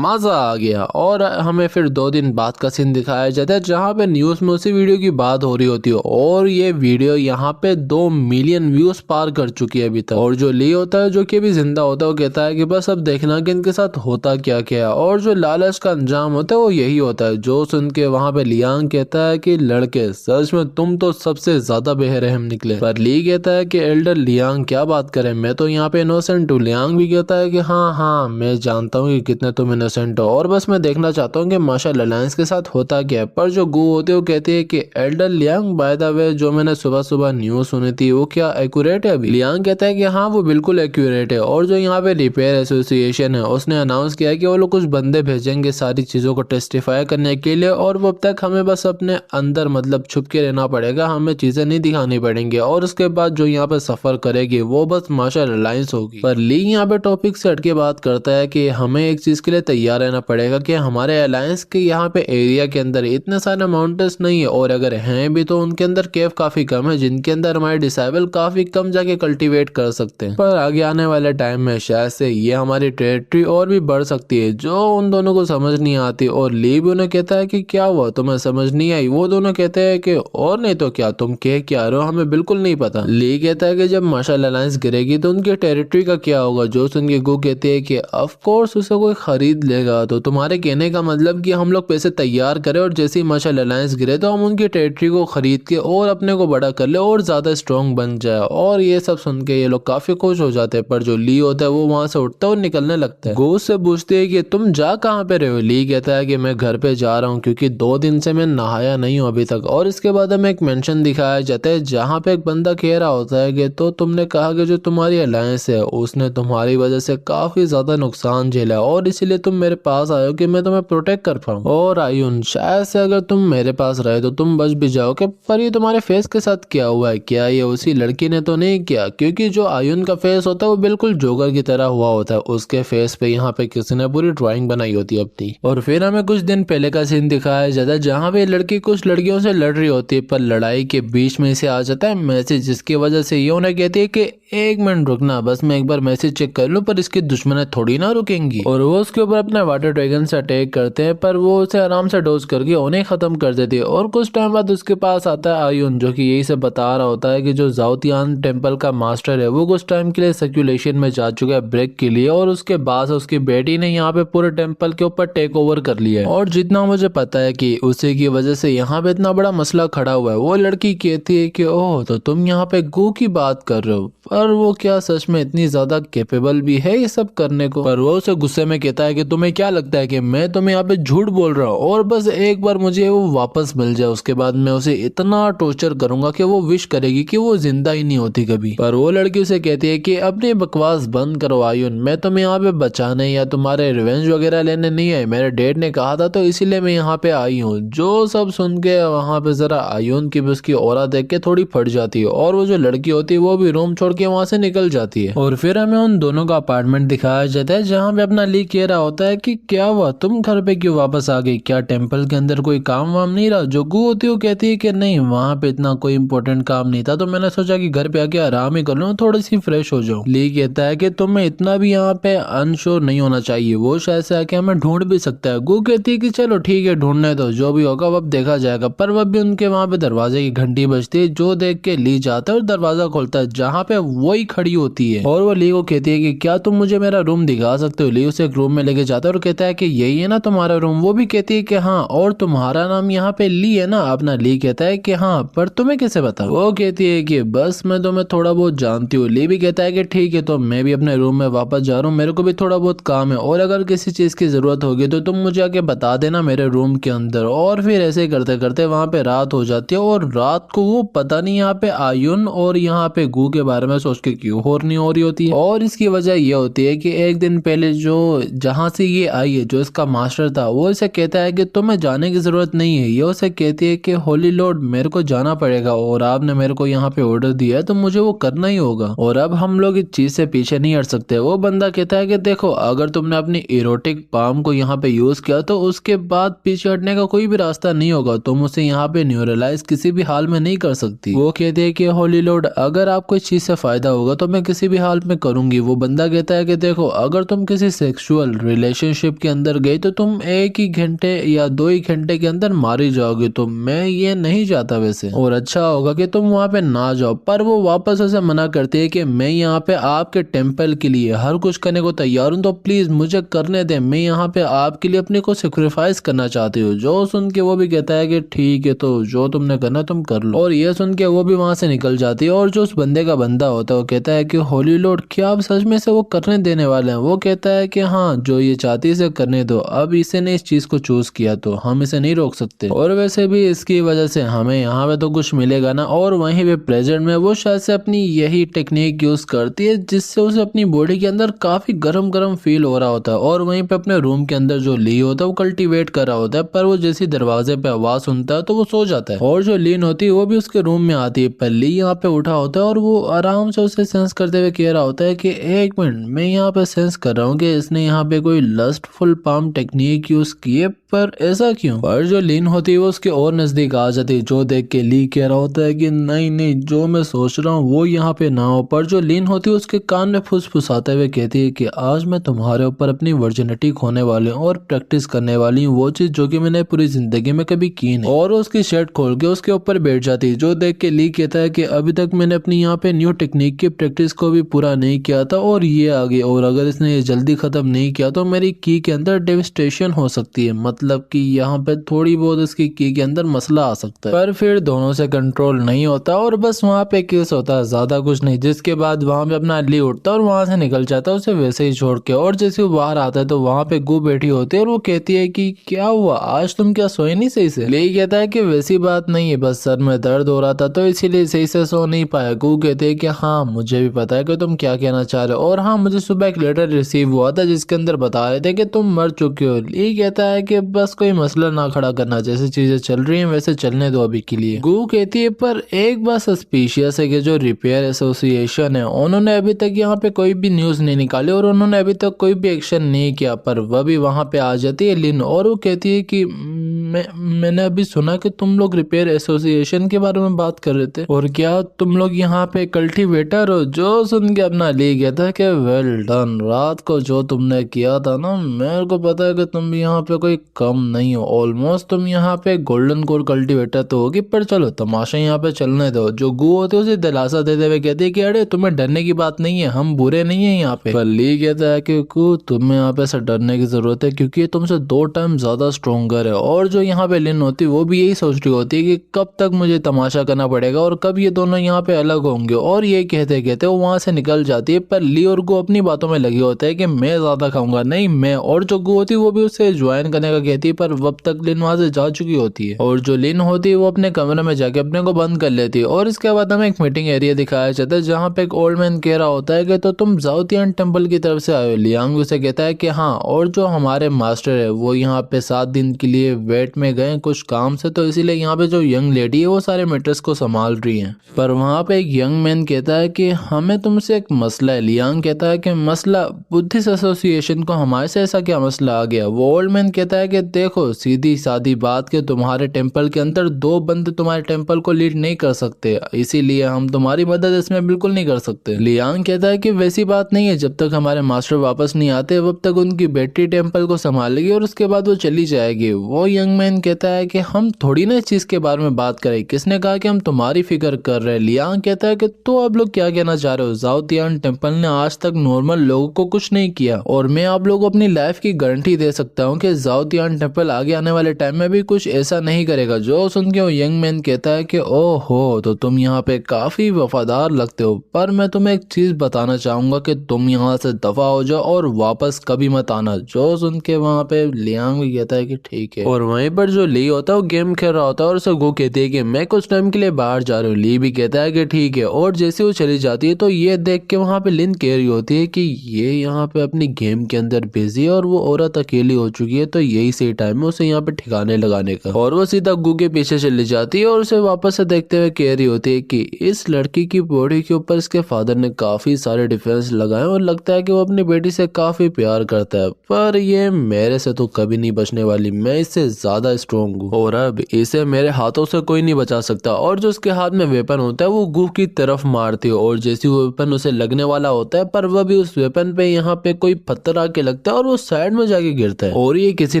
मजा आ गया। और हमें फिर 2 दिन बाद का सीन दिखाया जाता है जहाँ पे न्यूज में उसी वीडियो की बात हो रही होती है, और ये वीडियो यहाँ पे 2 मिलियन व्यूज पार कर चुकी है अभी तक। और जो ली होता है जो कि अभी जिंदा होता है वो कहता है कि बस अब देखना कि इनके साथ होता क्या क्या, और जो लालच का अंजाम होता है वो यही होता है। जो सुन के वहां पे लियांग कहता है कि लड़के सच में तुम तो सबसे ज्यादा बेरहम निकले। पर ली कहता है कि एल्डर लियांग क्या बात करें, मैं तो यहाँ पे इनोसेंट हूँ। लियांग भी कहता है कि हाँ मैं जानता हूँ कि कितने तुम इनोसेंट हो, और बस मैं देखना चाहता हूँ कि मार्शल अलायंस के साथ होता क्या है। पर जो गु होते वो कहती है कि Elder Liang by the way जो मैंने सुबह सुबह न्यूज सुनी थी वो क्या एक्यूरेट है अभी। लियांग कहता है कि हाँ वो बिल्कुल एक्यूरेट है, और जो यहाँ पे रिपेयर एसोसिएशन है उसने अनाउंस किया है कि वो लोग कुछ बंदे भेजेंगे सारी चीजों को टेस्टिफाई करने के लिए, और वो अब तक हमें बस अपने अंदर मतलब छुप के रहना पड़ेगा, हमें चीजें नहीं दिखानी पड़ेंगी, और उसके बाद जो यहाँ पे सफर करेगी वो बस मार्शल अलायंस होगी। पर ली यहाँ पे टॉपिक से हटके बात करता है कि हमें एक चीज के लिए तैयार रहना पड़ेगा कि हमारे अलायंस के यहाँ पे एरिया के अंदर इतने सारे माउंटेन्स नहीं है, और अगर हैं भी तो उनके अंदर केव काफी कम है जिनके अंदर हमारे डिसाइबल काफी कम जाके कल्टीवेट कर सकते हैं। पर आगे आने वाले टाइम में शायद से ये हमारी टेरिटरी और भी बढ़ सकती है, जो उन दोनों को समझ नहीं आती। और ली भी उन्हें कहता है कि क्या हुआ तुम्हें समझ नहीं आई। वो दोनों कहते हैं कि और नहीं तो क्या, तुम कह क्या रहे हो, हमें बिल्कुल नहीं पता। ली कहता है कि जब मार्शल अलायंस गिरेगी तो उनकी टेरिटरी का क्या होगा। जो सुन के गु कहती है कि ऑफ कोर्स उसे कोई खरीद लेगा। तो तुम्हारे कहने का मतलब कि हम लोग पैसे तैयार करें और जैसे ही मार्शल अलायंस गिरे तो हम उनकी टेरिटरी को खरीद के और अपने को बड़ा कर ले और ज्यादा स्ट्रॉन्ग बन जाए। और ये सब सुन के ये लोग काफी खुश हो जाते हैं। पर जो ली होता है वो वहां से उठता है और निकलने लगता है। गो से पूछते है कि तुम जा कहाँ पे रहे हो। ली कहता है कि मैं घर पे जा रहा हूँ क्योंकि 2 दिन से मैं नहाया नहीं हूँ अभी तक। और इसके बाद हमें एक मेंशन दिखाया जाता है जहाँ पे एक बंदा कह रहा होता है कि तो तुमने कहा कि जो तुम्हारी अलायंस है उसने तुम्हारी वजह से काफी ज्यादा नुकसान झेला और इसीलिए तुम मेरे पास आए हो कि मैं तुम्हें प्रोटेक्ट कर पाऊँ। और आयुन शायद से अगर तुम मेरे पास रहे तो तुम बच भी जाओगे। पर ये तुम्हारे फेस के साथ क्या हुआ है, क्या ये उसी लड़की ने तो नहीं किया। क्योंकि जो आयुन का फेस होता है वो बिल्कुल जोकर की तरह हुआ होता है। उसके फेस पे यहाँ पे किसी ने पूरी ड्राइंग बनाई होती है अपनी। और फिर हमें कुछ दिन पहले का सीन दिखाया जाता है जहाँ पे लड़की कुछ लड़कियों से लड़ रही होती है। पर लड़ाई के बीच में से आ जाता है मैसेज, जिसकी वजह से ये उन्हें कहती है कि 1 मिनट रुकना, बस मैं एक बार मैसेज चेक कर लूं। पर इसकी दुश्मनें थोड़ी ना रुकेंगी। और वो उसके ऊपर अपने वाटर ड्रैगन से अटैक करते हैं, पर वो उसे आराम से डोज करके उन्हें खत्म कर देती है। और कुछ टाइम बाद उसके पास आता है आयुन, जो कि यही से बता रहा होता है कि जो जाओतियान टेम्पल का मास्टर है वो कुछ टाइम के लिए सर्कुलेशन में जा चुका है ब्रेक के लिए। और उसके बाद उसकी बेटी ने यहाँ पे पूरे टेम्पल के ऊपर टेक ओवर कर लिया है। और जितना मुझे पता है कि उसी की वजह से यहाँ पे इतना बड़ा मसला खड़ा हुआ है। वो लड़की कहती है कि ओह तो तुम यहाँ पे गो की बात कर रहे हो। और वो क्या सच में इतनी ज्यादा कैपेबल भी है ये सब करने को। पर वो उसे गुस्से में कहता है कि तुम्हें क्या लगता है कि मैं तुम्हें यहाँ पे झूठ बोल रहा हूँ और बस एक बार मुझे वो वापस मिल जाए, उसके बाद मैं उसे इतना टॉर्चर करूंगा कि वो विश करेगी कि वो जिंदा ही नहीं होती कभी। पर वो लड़की उसे कहती है कि अपनी बकवास बंद करो आयुन, मैं तुम्हें यहाँ पे बचाने या तुम्हारे रिवेंज वगैरह लेने नहीं आई, मेरे डैड ने कहा था तो इसीलिए मैं यहाँ पे आई हूँ। जो सब सुन के वहाँ पे जरा आयुन की भी उसकी ऑरा देख के थोड़ी फट जाती है और वो जो लड़की होती है वो भी रूम छोड़ के वहाँ से निकल जाती है। और फिर हमें उन दोनों का अपार्टमेंट दिखाया जाता है जहाँ पे अपना ली कह रहा होता है कि क्या हुआ, तुम घर पे क्यों वापस आ गई, क्या टेम्पल के अंदर कोई काम वाम नहीं रहा। जो गु होती है वो कहती है कि नहीं वहाँ पे इतना कोई इंपॉर्टेंट काम नहीं था, तो मैंने सोचा कि घर पे आके आराम ही कर लूँ, थोड़ी सी फ्रेश हो जाऊँ। ली कहता है कि तुम्हें इतना भी यहाँ पे अनश्योर नहीं होना चाहिए, वो शायद से आके हमें ढूंढ भी सकता है। गु कहती है कि चलो ठीक है ढूंढने दो, जो भी होगा अब देखा जाएगा। पर वह भी उनके वहाँ पे दरवाजे की घंटी बजती है, जो देख के ली जाता है और दरवाजा खोलता है जहाँ पे वही खड़ी होती है और वो ली को कहती है कि क्या तुम मुझे मेरा रूम दिखा सकते हो। ली उसे एक रूम में लेके जाता है और कहता है कि यही है ना तुम्हारा रूम। वो भी कहती है कि हाँ, और तुम्हारा नाम यहाँ पे ली है ना। अपना ली कहता है कि हाँ, पर तुम्हें कैसे पता। वो कहती है कि बस मैं तुम्हें थोड़ा बहुत जानती हूँ। ली भी कहता है कि ठीक है, तो मैं भी अपने रूम में वापस जा रहा हूँ, मेरे को भी थोड़ा बहुत काम है और अगर किसी चीज की जरूरत होगी तो तुम मुझे आके बता देना मेरे रूम के अंदर। और फिर ऐसे करते करते वहाँ पे रात हो जाती है और रात को वो पता नहीं यहाँ पे आयुन और यहाँ पे गु के बारे में सोच के क्यों होर नहीं हो रही होती है। और इसकी वजह यह होती है कि एक दिन पहले जो जहाँ से ये आई है, जो इसका मास्टर था, वो इसे कहता है कि तुम्हें जाने की जरूरत नहीं है। ये उसे कहती है कि होली लॉर्ड मेरे को जाना पड़ेगा और आपने मेरे को यहाँ पे ऑर्डर दिया है तो मुझे वो करना ही होगा और अब हम लोग इस चीज से पीछे नहीं हट सकते। वो बंदा कहता है कि देखो अगर तुमने अपनी इरोटिक पाम को यहाँ पे यूज किया तो उसके बाद पीछे हटने का कोई भी रास्ता नहीं होगा, तुम उसे यहाँ पे न्यूरलाइज किसी भी हाल में नहीं कर सकती। वो कहते हैं कि होली लॉर्ड अगर आपको इस चीज से फायदा होगा तो मैं किसी भी हाल में करूंगी। वो बंदा कहता है कि देखो अगर तुम किसी सेक्सुअल रिलेशनशिप के अंदर गई तो तुम एक ही घंटे या 2 ही घंटे के अंदर मारी जाओगे, तो मैं ये नहीं चाहता वैसे, और अच्छा होगा कि तुम वहाँ पे ना जाओ। पर वो वापस उसे मना करती है कि मैं यहाँ पे आपके टेम्पल के लिए हर कुछ करने को तैयार हूँ, तो प्लीज मुझे करने दे, मैं यहाँ पे आपके लिए अपने को सेक्रीफाइस करना चाहती हूँ। जो सुन के वो भी कहता है कि ठीक है, तो जो तुमने करना तुम कर लो। और ये सुन के वो भी वहां से निकल जाती है और जो उस बंदे का बंदा होता है वो कहता है कि होली लॉर्ड क्या आप सच में से वो करने देने वाले हैं। वो कहता है कि हाँ, जो ये चाहती है इसे करने दो, अब इसे ने इस चीज को चूज किया तो हम इसे नहीं रोक सकते और वैसे भी इसकी वजह से हमें यहाँ पे तो कुछ मिलेगा ना। और वहीं पे प्रेजेंट में वो शायद से अपनी यही टेक्निक यूज करती है जिससे उसे अपनी बॉडी के अंदर काफी गरम गरम फील हो रहा होता है और वहीं पे अपने रूम के अंदर जो ली होता है वो कल्टीवेट कर रहा होता है। पर वो जैसी दरवाजे पे आवाज सुनता है तो वो सो जाता है और जो लीन होती है वो भी उसके रूम में आती है। पर ली यहाँ पे उठा होता है और वो आराम से उसे सेंस करते हुए कह रहा होता है कि एक मिनट, मैं यहाँ पे सेंस कर रहा हूँ कि इसने यहाँ पे कोई लस्टफुल पाम टेक्निक यूज की है, पर ऐसा क्यों। पर जो लीन होती है वो उसके और नजदीक आ जाती है, जो देख के ली कह रहा होता है कि नहीं नहीं, जो मैं सोच रहा हूँ वो यहाँ पे ना हो। पर जो लीन होती है उसके कान में फुसफुसाते हुए कहती है कि आज मैं तुम्हारे ऊपर अपनी वर्जिनिटी खोने वाली हूँ और प्रैक्टिस करने वाली हूँ वो चीज जो कि मैंने पूरी जिंदगी में कभी की नहीं। और उसकी शर्ट खोल के उसके ऊपर बैठ जाती है, जो देख के ली कहता है कि अभी तक मैंने अपनी यहाँ पे न्यू टेक्निक की प्रैक्टिस को भी पूरा नहीं किया था और ये आ गई, और अगर इसने ये जल्दी खत्म नहीं किया तो मेरी की के अंदर डेविस्टेशन हो सकती है, मतलब कि यहाँ पे थोड़ी बहुत इसकी की के अंदर मसला आ सकता है। पर फिर दोनों से कंट्रोल नहीं होता और बस वहाँ पे केस होता है, ज्यादा कुछ नहीं। जिसके बाद वहाँ पे अपना ली उठता है और वहां से निकल जाता है उसे वैसे ही छोड़ के। और जैसे वो बाहर आता है तो वहाँ पे गु बैठी होती है और वो कहती है कि क्या हुआ, आज तुम क्या सोए नहीं सही से। ली कहता है कि वैसी बात नहीं है, बस सर में दर्द हो रहा था तो इसीलिए सही से सो नहीं पाया। गु कहते हैं कि हाँ, मुझे भी पता है कि तुम क्या कहना चाह रहे हो, और हाँ, मुझे सुबह एक लेटर रिसीव हुआ था जिसके अंदर बता रहे थे कि तुम मर चुके हो। ली कहता है कि बस कोई मसला ना खड़ा करना, जैसे चीजें चल रही हैं वैसे चलने दो अभी के लिए। गु कहती है पर एक बात सस्पिशियस है कि जो रिपेयर एसोसिएशन है उन्होंने अभी तक यहाँ पे कोई भी न्यूज नहीं निकाली और उन्होंने अभी तक कोई भी एक्शन नहीं किया। पर वह भी वहां पे आ जाती है लिन और वो कहती है कि मैंने अभी सुना कि तुम लोग रिपेयर एसोसिएशन के बारे में बात कर रहे थे और क्या तुम लोग यहाँ पे कल्टीवेटर हो। जो सुन के अपना ली कहता है कि वेल डन, रात को जो तुमने किया था ना, मेरे को पता है कि तुम भी यहाँ पे कोई कम नहीं हो। ऑलमोस्ट तुम यहाँ पे गोल्डन कोर कल्टीवेटर तो होगी, पर चलो तमाशा यहाँ पे चलने दो। जो गू होते उसे दिलासा देते हुए कहती है कि अरे तुम्हें डरने की बात नहीं है, हम बुरे नहीं है यहाँ पे। पर ली कहता है कि गू तुम्हें यहाँ पे ऐसा डरने की जरूरत है क्योंकि ये तुमसे 2 टाइम ज्यादा स्ट्रोंगर है। और जो यहाँ पे लिन होती है वो भी यही सोच रही होती है कि कब तक मुझे तमाशा करना पड़ेगा और कब ये दोनों यहाँ पे अलग होंगे। और ये कहते कहते वो वहां से निकल जाती है। पर ली और गू अपनी बातों में लगे होते हैं कि मैं ज्यादा खाऊंगा, नहीं मैं। और जो गू होती है वो भी उससे ज्वाइन करने का कहती है, पर अब तक लिन वहां से जा चुकी होती है। और जो लिन होती है वो अपने कमरे में जाके अपने को बंद कर लेती है। और इसके बाद हमें एक मीटिंग एरिया दिखाया जाता है जहाँ पे एक ओल्ड मैन कह रहा होता है कि तो तुम जाओतियान टेम्पल की तरफ से आए हो। लियांग उसे कहता है कि हाँ, और जो हमारे मास्टर है वो यहाँ पे 7 दिन के लिए वेट में गए कुछ काम से, तो इसीलिए यहाँ पे जो यंग लेडी है वो सारे मैटर्स को संभाल रही है। पर वहाँ पे एक यंग मैन कहता है कि हमें तुमसे एक मसला है। लियांग कहता है कि मसला? बुद्धिस्ट एसोसिएशन को हमारे से ऐसा क्या मसला आ गया? वो ओल्ड मैन कहता है कि देखो सीधी सादी बात के तुम्हारे टेम्पल के अंदर 2 बंदे तुम्हारे टेम्पल को लीड नहीं कर सकते, इसीलिए हम तुम्हारी मदद इसमें बिल्कुल नहीं कर सकते। लियांग कहता है कि वैसी बात नहीं है, जब तक हमारे मास्टर वापस नहीं आते तब तक उनकी बेटी टेम्पल को संभालेगी और उसके बाद वो चली जाएगी। वो यंग मैन कहता है कि हम थोड़ी ना इस चीज के बारे में बात करें, किसने कहा कि हम तुम्हारी फिक्र कर रहे हैं? लियांग कहता है कि तो आप लोग क्या कहना चाह रहे हो? जाओतियान टेम्पल ने आज तक नॉर्मल लोगों को कुछ नहीं किया और मैं आप लोगों को अपनी लाइफ की गारंटी दे सकता हूँ कि जाओतियान टेम्पल आगे आने वाले टाइम में भी कुछ ऐसा नहीं करेगा। जो सुन के वो यंग मैन कहता है कि ओहो, तो तुम यहाँ पे काफी वफादार लगते हो, पर मैं तुम्हें एक चीज बताना चाहूंगा कि तुम यहाँ से दफा हो जाओ और वापस कभी मत आना। जो सुन के वहाँ पे लियांग भी कहता है कि ठीक है। और वहीं पर जो ली होता है वो गेम खेल रहा होता है और उसे गो कहती है कि मैं कुछ टाइम के लिए बाहर जा रही हूँ। ली भी कहता है कि ठीक है। और जैसे वो चली जाती है तो ये देख के वहाँ पे लिन कह रही होती है कि ये यहाँ पे अपनी गेम के अंदर बिजी है और वो औरत अकेली हो चुकी है, तो यही सही टाइम है उसे यहाँ पे ठिकाने लगाने का। और वो सीधा गू के पीछे चली जाती है और उसे वापस से देखते हुए कह रही होती है कि इस लड़की की बॉडी के ऊपर इसके फादर ने काफी सारे डिफेंस लगाए और लगता है कि वो अपनी बेटी से काफी प्यार करता है, पर ये मेरे से तो कभी नहीं बचने वाली, मैं इससे ज्यादा स्ट्रोंग हूँ और अब इसे मेरे हाथों से कोई नहीं बचा सकता। और जो उसके हाथ में वेपन होता है वो गू की तरफ मारती है और जैसे वो वेपन उसे लगने वाला होता है, पर वह भी उस वेपन पे यहाँ पे कोई पत्थर आके लगता है और वो साइड में जाके गिरता है। और ये किसी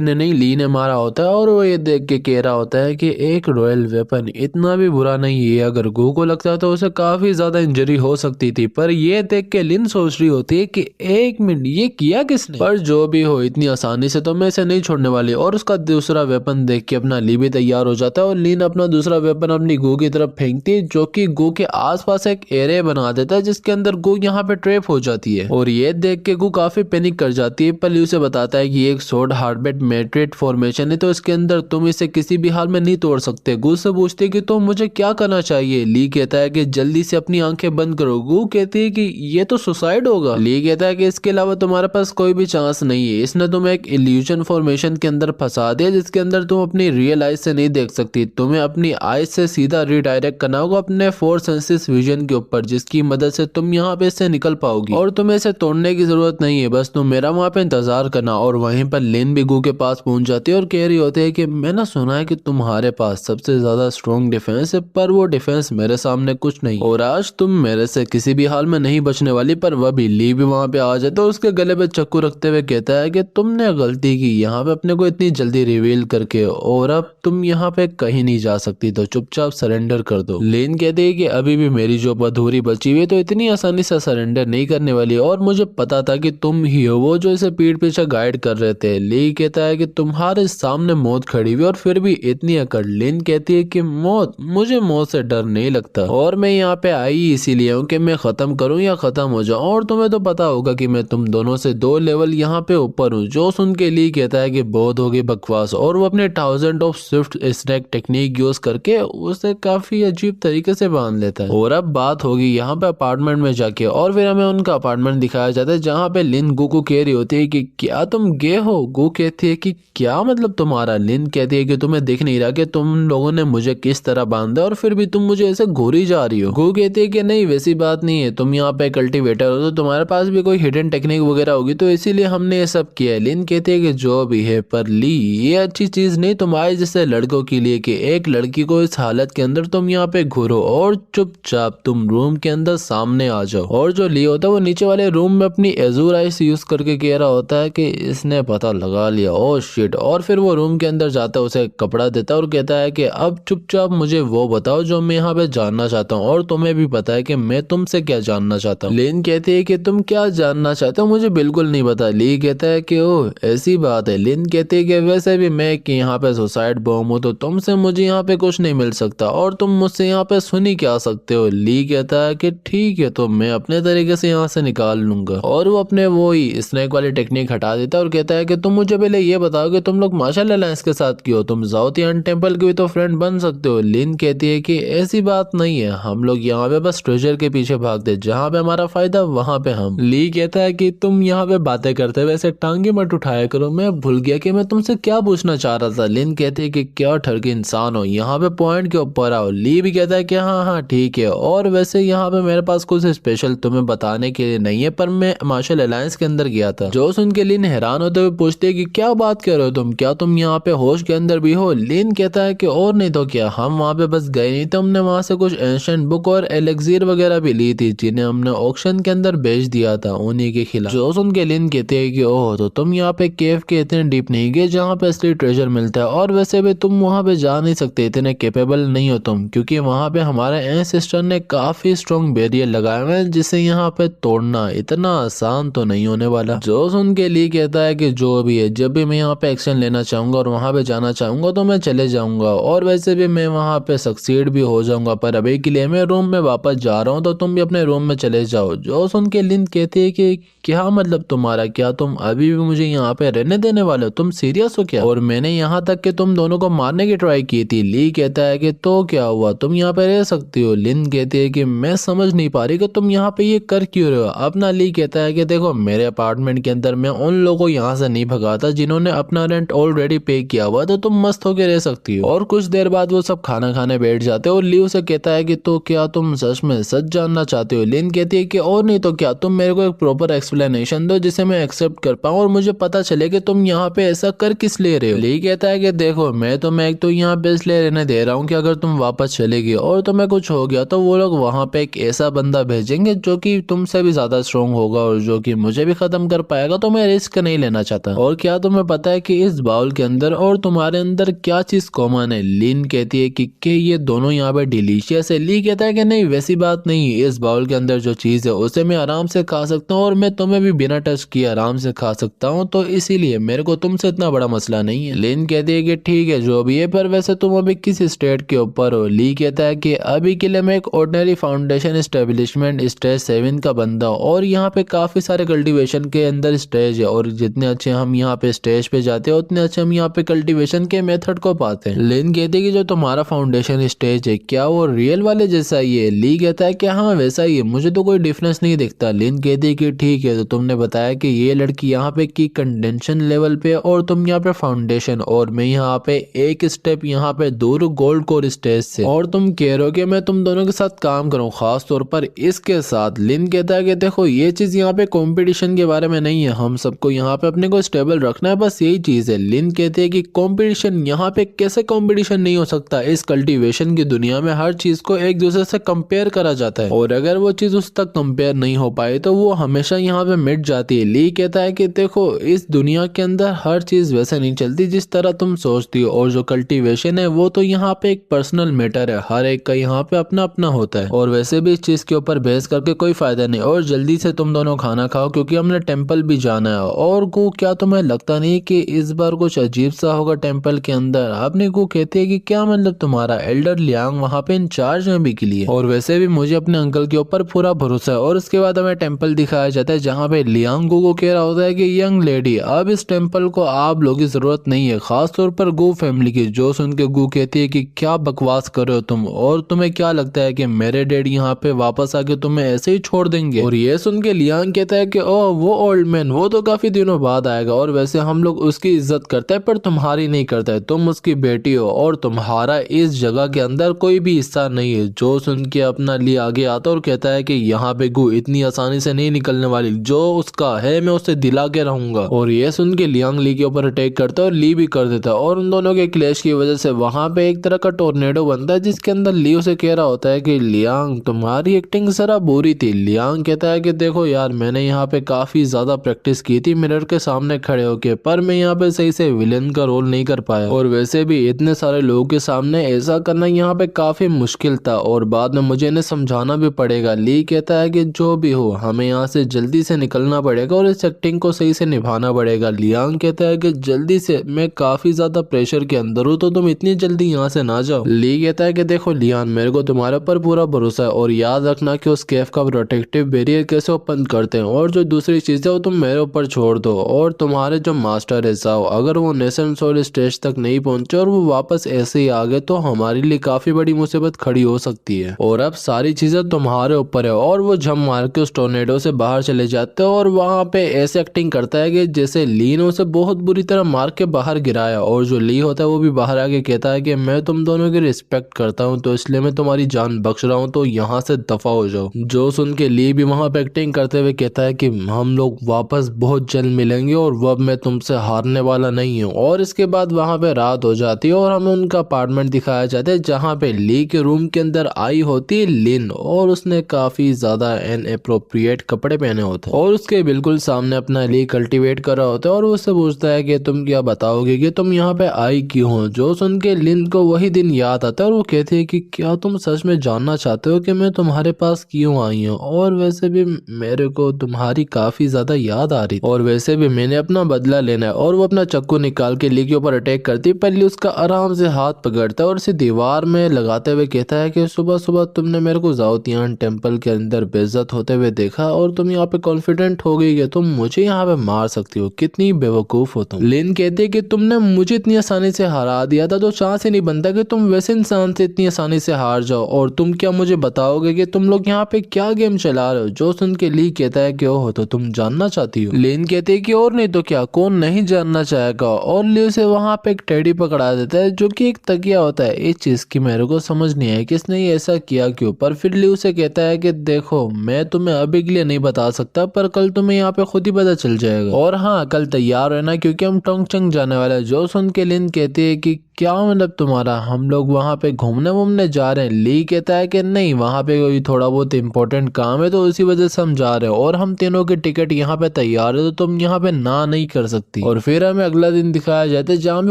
ने नहीं, ली ने मारा होता है। और वो ये देख के कह रहा होता है कि एक रॉयल वेपन इतना भी बुरा नहीं है, अगर गू को लगता तो उसे काफी ज्यादा इंजरी हो सकती थी। पर ये देख के लिन सोच रही होती है कि 1 मिनट, ये किया किसने? पर जो भी हो, इतनी आसानी से तो मैं इसे नहीं छोड़ने वाली। और उसका दूसरा वेपन देख के अपना ली भी तैयार हो जाता है और लिन अपना दूसरा वेपन अपनी गू की तरफ फेंकती है, जो कि गू के आसपास एक एरिया बना देता है जिसके अंदर गू यहाँ पे ट्रैप हो जाती है। और ये देख के गू काफी पैनिक कर जाती है। पर ली उसे बताता है कि एक सोड हार्टबीट मैट्रेट फॉर्मेशन है, तो इसके अंदर तुम इसे किसी भी हाल में नहीं तोड़ सकते। गू से पूछती है कि तो मुझे क्या करना चाहिए? ली कहता है कि जल्दी से अपनी आंखें बंद करो। गू कहती है कि ये तो सुसाइड होगा। ली कहता है कि इसके अलावा तुम्हारे पास कोई भी चांस नहीं है, इसने तुम्हें एक इल्यूजन फॉर्मेशन के अंदर फंसा दिया जिसके अंदर तुम अपनी रियल आइज से नहीं देख सकती। तुम्हें अपनी आइज से सीधा रिडायरेक्ट करना होगा अपने 4 सेंसेस विजन के ऊपर, जिसकी मदद से तुम यहाँ पे इससे निकल पाओगी और तुम्हें इसे तोड़ने की जरूरत नहीं है, बस तुम मेरा वहाँ पे इंतजार करना। और वहीं पर लिन भी गू के पास पहुंच जाती है और कह रही होती है कि मैंने सुना है कि तुम्हारे पास सबसे ज्यादा स्ट्रॉन्ग डिफेंस है, पर वो डिफेंस मेरे सामने कुछ नहीं और आज तुम मेरे से किसी भी हाल में नहीं बचने वाली। पर वह भी ली भी वहाँ पे आ जाए तो उसके गले पे चाकू रखते हुए कहता है कि तुमने गलती की यहाँ पे अपने को इतनी जल्दी रिवील करके, और अब तुम यहाँ पे कहीं नहीं जा सकती, तो चुपचाप सरेंडर कर दो। लिन कहती है कि अभी भी मेरी जो अधूरी बची हुई है, तो इतनी आसानी से सरेंडर नहीं करने वाली और मुझे पता था कि तुम ही हो वो जो इसे पीठ पीछे गाइड कर रहे थे। ली कहता है कि तुम्हारे सामने मौत खड़ी हुई और फिर भी इतनी अकड़। लिन कहती है कि मौत, मुझे मौत से डर नहीं लगता और मैं यहाँ पे आई इसीलिए हूँ कि मैं खत्म करूँ या खत्म हो जाऊँ, और तुम्हें तो पता होगा कि मैं तुम दोनों से 2 लेवल यहाँ पे ऊपर हूँ। जो सुन के ली कहता है कि बहुत हो गई बकवास और वो अपने 1000 of swift snack technique use करके उसे काफी अजीब तरीके से बांध लेता है। और अब बात होगी यहाँ पे अपार्टमेंट में जाके और फिर हमें उनका अपार्टमेंट दिखाया जाता है जहाँ पे लिन गू को कह रही होती है कि क्या तुम गे हो? गू कहती है कि क्या मतलब तुम्हारा? लिन कहती है कि तुम्हें दिख नहीं रहा कि तुम लोगों ने मुझे किस तरह बांधा और फिर भी तुम मुझे ऐसे घूरी जा रही हो। गू कहती है कि नहीं वैसी बात नहीं है, तुम यहाँ पे कल्टीवेटर हो तो तुम्हारे पास भी कोई हिडन टेक्निक वगैरह होगी, तो इसीलिए हमने ये सब किया है। लिन कहती है कि जो भी है, पर ली ये अच्छी चीज नहीं तुम्हारे जैसे लड़कों के लिए कि एक लड़की को इस हालत के अंदर तुम यहाँ पे घूरो और चुपचाप तुम रूम के अंदर सामने आ जाओ। और जो ली होता है वो नीचे वाले रूम में अपनी एजूर आइस यूज करके कह रहा होता है कि इसने पता लगा लिया, ओ शिट, और फिर वो रूम के अंदर जाता है, उसे कपड़ा देता है और कहता है कि अब चुपचाप मुझे वो बताओ जो मैं यहाँ पे जानना चाहता हूँ, और तुम्हें भी पता है कि मैं तुमसे क्या जानना चाहता हूँ। लिन कहती है कि तुम क्या जानना चाहते हो, मुझे बिल्कुल नहीं पता। ली कहता है कि ओह ऐसी बात है। लिन कहती है कि वैसे भी मैं कि यहाँ पे सुसाइड बॉम्ब हूँ, तो तुमसे मुझे यहाँ पे कुछ नहीं मिल सकता और तुम मुझसे यहाँ पे सुन ही क्या सकते हो। ली कहता है कि ठीक है, तो मैं अपने तरीके से यहाँ से निकाल लूंगा, और वो अपने वो ही स्नेक वाली टेक्निक हटा देता है और कहता है कि तुम मुझे पहले ये बताओ कि तुम लोग मार्शल अलायंस के साथ क्यों, तुम जाओतियान टेम्पल के भी तो फ्रेंड बन सकते हो। लिन कहती है कि ऐसी बात नहीं है, हम लोग यहाँ पे बस ट्रेजर के पीछे भागते, जहाँ पे हमारा फायदा वहाँ पे हम। ली कहता है कि तुम यहाँ पे बातें करते वैसे टांगे मत उठाया करो, मैं भूल गया कि मैं तुमसे क्या पूछना चाह रहा था। लिन कहती है कि क्या ठरके इंसान हो, यहाँ पे पॉइंट के ऊपर आओ। ली भी कहता है कि हाँ हाँ ठीक है, और वैसे यहाँ पे मेरे पास कुछ स्पेशल तुम्हें बताने के लिए नहीं है, पर मैं मार्शल अलायंस के अंदर गया था। जो सुन के लिन हैरान होते हुए पूछते है कि क्या बात कर रहे हो तुम, क्या तुम यहाँ पे होश के अंदर भी हो। लिन कहता है कि और नहीं तो क्या, हम वहाँ पे बस गए नहीं थे, हमने वहाँ से कुछ एंशिएंट बुक और एलेक्सीर वगैरह भी ली थी, जिन्हें हमने ऑक्शन के अंदर बेच दिया था उन्हीं के खिलाफ। जो सुन के लिन कहते हैं कि ओह, तो तुम यहाँ पे केव के इतने डीप नहीं गए जहाँ पे असली ट्रेजर मिलता है, और वैसे भी तुम वहाँ पे जा नहीं सकते, इतने कैपेबल नहीं हो तुम, क्योंकि वहाँ पे हमारे एंसेस्टर ने काफी स्ट्रॉन्ग बैरियर लगाए हुए हैं जिसे यहाँ पे तोड़ना इतना आसान तो नहीं होने वाला। जो सुन के ली कहता है कि जो भी है, जब भी मैं यहाँ पे एक्शन लेना चाहूंगा और वहाँ पे जाना चाहूंगा तो मैं चले जाऊंगा, और वैसे भी मैं वहाँ पे सक्सीड भी हो जाऊंगा, पर अभी के लिए मैं रूम में वापस जा रहा हूँ, तो तुम भी अपने रूम में चले जाओ। जो सुन के लिन कहती है कि क्या मतलब तुम्हारा, क्या तुम अभी भी मुझे यहाँ पे रहने देने वाले हो, तुम सीरियस हो क्या, और मैंने यहाँ तक कि तुम दोनों को मारने की ट्राई की थी। ली कहता है कि तो क्या हुआ, तुम यहाँ पे रह सकती हो। लिन कहती है कि मैं समझ नहीं पा रही कि तुम यहाँ पे ये कर क्यों रहे हो अपना। ली कहता है कि देखो, मेरे अपार्टमेंट के अंदर मैं उन लोगों को यहाँ से नहीं भगाता जिन्होंने अपना रेंट ऑलरेडी पे किया हुआ, तो तुम मस्त होके रह सकती हो। और कुछ देर बाद वो सब खाना खाने बैठ जाते हो और ली उसे कहता है कि तो क्या तुम सच में सच जानना चाहते हो। लिन कहती है कि और नहीं तो क्या, तुम मेरे को एक प्रॉपर एक्सप्लेनेशन दो जिसे मैं एक्सेप्ट कर पाऊँ और मुझे पता चले कि तुम यहाँ पे ऐसा कर किस ले रहे हो। ली कहता है कि देखो, मैं तुम्हें एक तो यहाँ पे इसलिए रहने दे रहा हूँ कि अगर तुम वापस चलेगी और तुम्हें कुछ हो गया तो वो लोग वहाँ पे एक ऐसा बंदा भेजेंगे जो कि तुमसे भी ज्यादा स्ट्रॉन्ग होगा और जो कि मुझे भी खत्म कर पाएगा, तो मैं रिस्क नहीं लेना चाहता। और क्या तुम्हें पता है कि इस बाउल के अंदर और तुम्हारे अंदर क्या चीज कॉमन है। लिन कहती है कि ये दोनों यहाँ पे डिलीशियस है। ली कहता है कि नहीं, वैसी बात नहीं, इस बाउल के अंदर जो चीज है उसे मैं आराम से खा सकता हूँ और मैं तुम्हें भी बिना टच किए आराम से खा सकता हूँ, तो इसीलिए मेरे को तुमसे इतना बड़ा मसला नहीं है। लिन कहती है कि ठीक है जो भी है, पर वैसे तुम अभी किस स्टेट के ऊपर हो। ली कहता है कि अभी के लिए मैं एक ऑर्डिनरी फाउंडेशन एस्टेब्लिशमेंट स्टेज 7 का बंदा हूँ, और यहाँ पे काफी सारे कल्टीवेशन के अंदर स्टेज है, और जितने अच्छे हम यहाँ पे स्टेज पे जाते हैं उतने अच्छे हम यहाँ पे कल्टीवेशन के मेथड को पाते हैं। लिन कहती है कि जो तुम्हारा फाउंडेशन स्टेज है क्या वो रियल वाले जैसा ही है। ली कहता है कि हाँ वैसा ही है, मुझे तो कोई डिफरेंस नहीं दिखता। लिन कहती है कि ठीक है, तो तुमने बताया कि ये लड़की यहाँ पे की कंडेंशन लेवल पे और तुम यहाँ पे फाउंडेशन, और मैं यहाँ पे एक स्टेप यहाँ पे दूर गोल्ड कोर स्टेज से, और तुम कह रहे हो कि मैं तुम दोनों के साथ काम करूँ, खास तौर पर इसके साथ। लिन कहता है कि देखो, ये चीज यहाँ पे कंपटीशन के बारे में नहीं है, हम सबको यहाँ पे अपने को स्टेबल रखना है, बस यही चीज है। लिन कहते हैं कि कंपटीशन, यहाँ पे कैसे कंपटीशन नहीं हो सकता, इस कल्टीवेशन की दुनिया में हर चीज को एक दूसरे से कंपेयर करा जाता है, और अगर वो चीज उस तक कंपेयर नहीं हो पाए तो वो हमेशा यहाँ पे मिट जाती है। ली कहता है कि देखो, इस दुनिया के अंदर हर चीज वैसे नहीं चलती जिस तरह तुम सोचती हो, और जो कल्टीवेशन है वो तो यहाँ पे एक पर्सनल मैटर है, हर एक का यहाँ पे अपना अपना होता है, और वैसे भी इस चीज के ऊपर बहस करके कोई फायदा नहीं, और जल्दी से तुम दोनों खाना खाओ क्योंकि हमने टेम्पल भी जाना है। और गु, क्या तुम्हें लगता नहीं कि इस बार कुछ अजीब सा होगा टेम्पल के अंदर। अपनी गु कहती है कि क्या मतलब तुम्हारा एल्डर लियांग वहाँ पे इंचार्ज में भी के लिए, और वैसे भी मुझे अपने अंकल के ऊपर पूरा भरोसा है। और उसके बाद हमें टेम्पल दिखाया जाता है जहाँ पे लियांग गु को कह रहा होता है कि यंग लेडी, अब इस टेम्पल को आप लोगों की जरूरत नहीं है, खास तौर पर गु फैमिली की। जो सुन के गु कहती है कि क्या बकवास कर रहे हो तुम, और तुम्हें क्या लगता है कि मेरे डैडी यहाँ पे वापस आके तुम्हें ऐसे ही छोड़ देंगे। और ये सुन के लियांग कहता है कि ओह वो ओल्ड मैन, वो तो काफी दिनों बाद आएगा, और वैसे हम लोग उसकी इज्जत करते हैं पर तुम्हारी नहीं करता है, तुम उसकी बेटी हो और तुम्हारा इस जगह के अंदर कोई भी हिस्सा नहीं है। जो सुन के अपना ली आगे आता और कहता है कि यहाँ पे गु इतनी आसानी से नहीं निकलने वाली, जो उसका है मैं उसे दिला के रहूंगा। और ये सुन के लियांग ली के ऊपर अटैक करता है और ली भी कर देता है, और उन दोनों के क्लैश की वजह से वहां पे एक तरह का टोर्नेडो बनता है जिसके अंदर ली उसे कह रहा होता है कि लियांग तुम्हारी एक्टिंग जरा बुरी थी। लियांग कहता है कि देखो यार, मैंने यहाँ पे काफी ज्यादा प्रैक्टिस की थी मिरर के सामने खड़े होके, पर मैं यहाँ पे सही से विलेन का रोल नहीं कर पाया, और वैसे भी इतने सारे लोगों के सामने ऐसा करना यहाँ पे काफी मुश्किल था, और बाद में मुझे इन्हें समझाना भी पड़ेगा। ली कहता है कि जो भी हो हमें यहाँ से जल्दी से निकलना पड़ेगा और इस एक्टिंग को सही से निभाना पड़ेगा। लियांग कहता है कि जल्दी से, मैं काफी ज्यादा प्रेशर के अंदर हूँ, तो तुम इतनी जल्दी यहाँ से ना जाओ। ली कहता है कि देखो लियान, मेरे को तुम्हारे ऊपर पूरा भरोसा है, और याद रखना कि उस केफ का प्रोटेक्टिव बैरियर कैसे ओपन करते हैं, और जो दूसरी चीज है वो तुम मेरे ऊपर छोड़ दो। और तुम्हारे जो मास्टर है जाओ, अगर वो नेशन सोल स्टेज तक नहीं पहुंचे और वो वापस ऐसे ही आ गए तो हमारे लिए काफी बड़ी मुसीबत खड़ी हो सकती है, और अब सारी चीजें तुम्हारे ऊपर है। और वो जम मार के उस टोर्नेडो से बाहर चले जाते हैं, और वहां पे ऐसे एक्टिंग करता है कि जैसे ली ने उसे बहुत बुरी तरह मार के बाहर गिराया, और जो ली होता है वो भी बाहर आके कहता है कि मैं तुम दोनों की रिस्पेक्ट करता हूँ, तो इसलिए मैं तुम्हारी जान बख्श रहा हूँ, तो यहाँ से दफा हो जाओ। जो सुन के ली भी वहां पे एक्टिंग करते हुए कहता है कि हम लोग वापस बहुत जल्द मिलेंगे, और अब मैं तुमसे हारने वाला नहीं हूँ। और इसके बाद वहां पे रात हो जाती है, और हमें उनका अपार्टमेंट दिखाया जाता है, जहाँ पे ली के रूम के अंदर आई होती है लिन, और उसने काफी ज्यादा इनअप्रोप्रिएट कपड़े पहने होते हैं, और उसके बिल्कुल सामने अपना ली कल्टीवेट कर रहा होता है, और उससे पूछता है कि तुम क्या बताओगे कि तुम यहाँ पे आई क्यों हो। जो सुन के लिन को वही दिन याद आता है, और वो कहती है कि क्या तुम सच में जानना चाहते हो कि मैं तुम्हारे पास क्यों आई हूँ, और वैसे भी मेरे को तुम्हारी काफी ज्यादा याद आ रही, और वैसे भी मैंने अपना बदला लेना है। और वो अपना चाकू निकाल के ली के ऊपर अटैक करती है, पहले उसका आराम से हाथ पकड़ता है और उसे दीवार में लगाते हुए कहता है कि सुबह सुबह तुमने मेरे को जाओतियान टेम्पल के अंदर बेइज्जत होते हुए देखा, और तुम यहाँ पे कॉन्फिडेंट हो गई कि तुम मुझे यहाँ पे मार सकती हो, कितनी बेवकूफ हो तुम। लिन कहती है कि तुमने मुझे इतनी आसानी से हरा दिया था, तो चांस ही नहीं बनता कि तुम वैसे इंसान से इतनी आसानी से हार जाओ, और तुम क्या मुझे बताओगे कि तुम लोग यहाँ पे क्या गेम चला रहे हो। जो सुन के ली कहता है कि ओह, तो तुम जानना चाहती हो। लिन कहती है कि और नहीं तो क्या, कौन नहीं जानना चाहेगा। और ली उसे वहां पे एक टेडी पकड़ा देता है, जो कि एक तकिया होता है। इस चीज की मेरे को समझ नहीं है कि इसने ये ऐसा किया क्यों, पर फिर ली उसे कहता है कि देखो मैं तुम्हें अभी के लिए नहीं बता सकता, पर कल तुम्हें यहाँ पे खुद ही पता चल जाएगा, और हाँ कल तैयार रहना क्योंकि हम टोंगचंग जाने वाले हैं। जो सुन के लिन कहती है कि क्या मतलब तुम्हारा, हम लोग वहाँ पे घूमने जा रहे हैं। ली कहता है कि नहीं, वहाँ पे कोई थोड़ा बहुत इंपॉर्टेंट काम है, तो उसी वजह से हम जा रहे हैं, और हम तीनों के टिकट यहाँ पे तैयार है, तो तुम यहाँ पे ना नहीं कर सकती। और फिर हमें अगला दिन दिखाया जाता है, जहाँ पे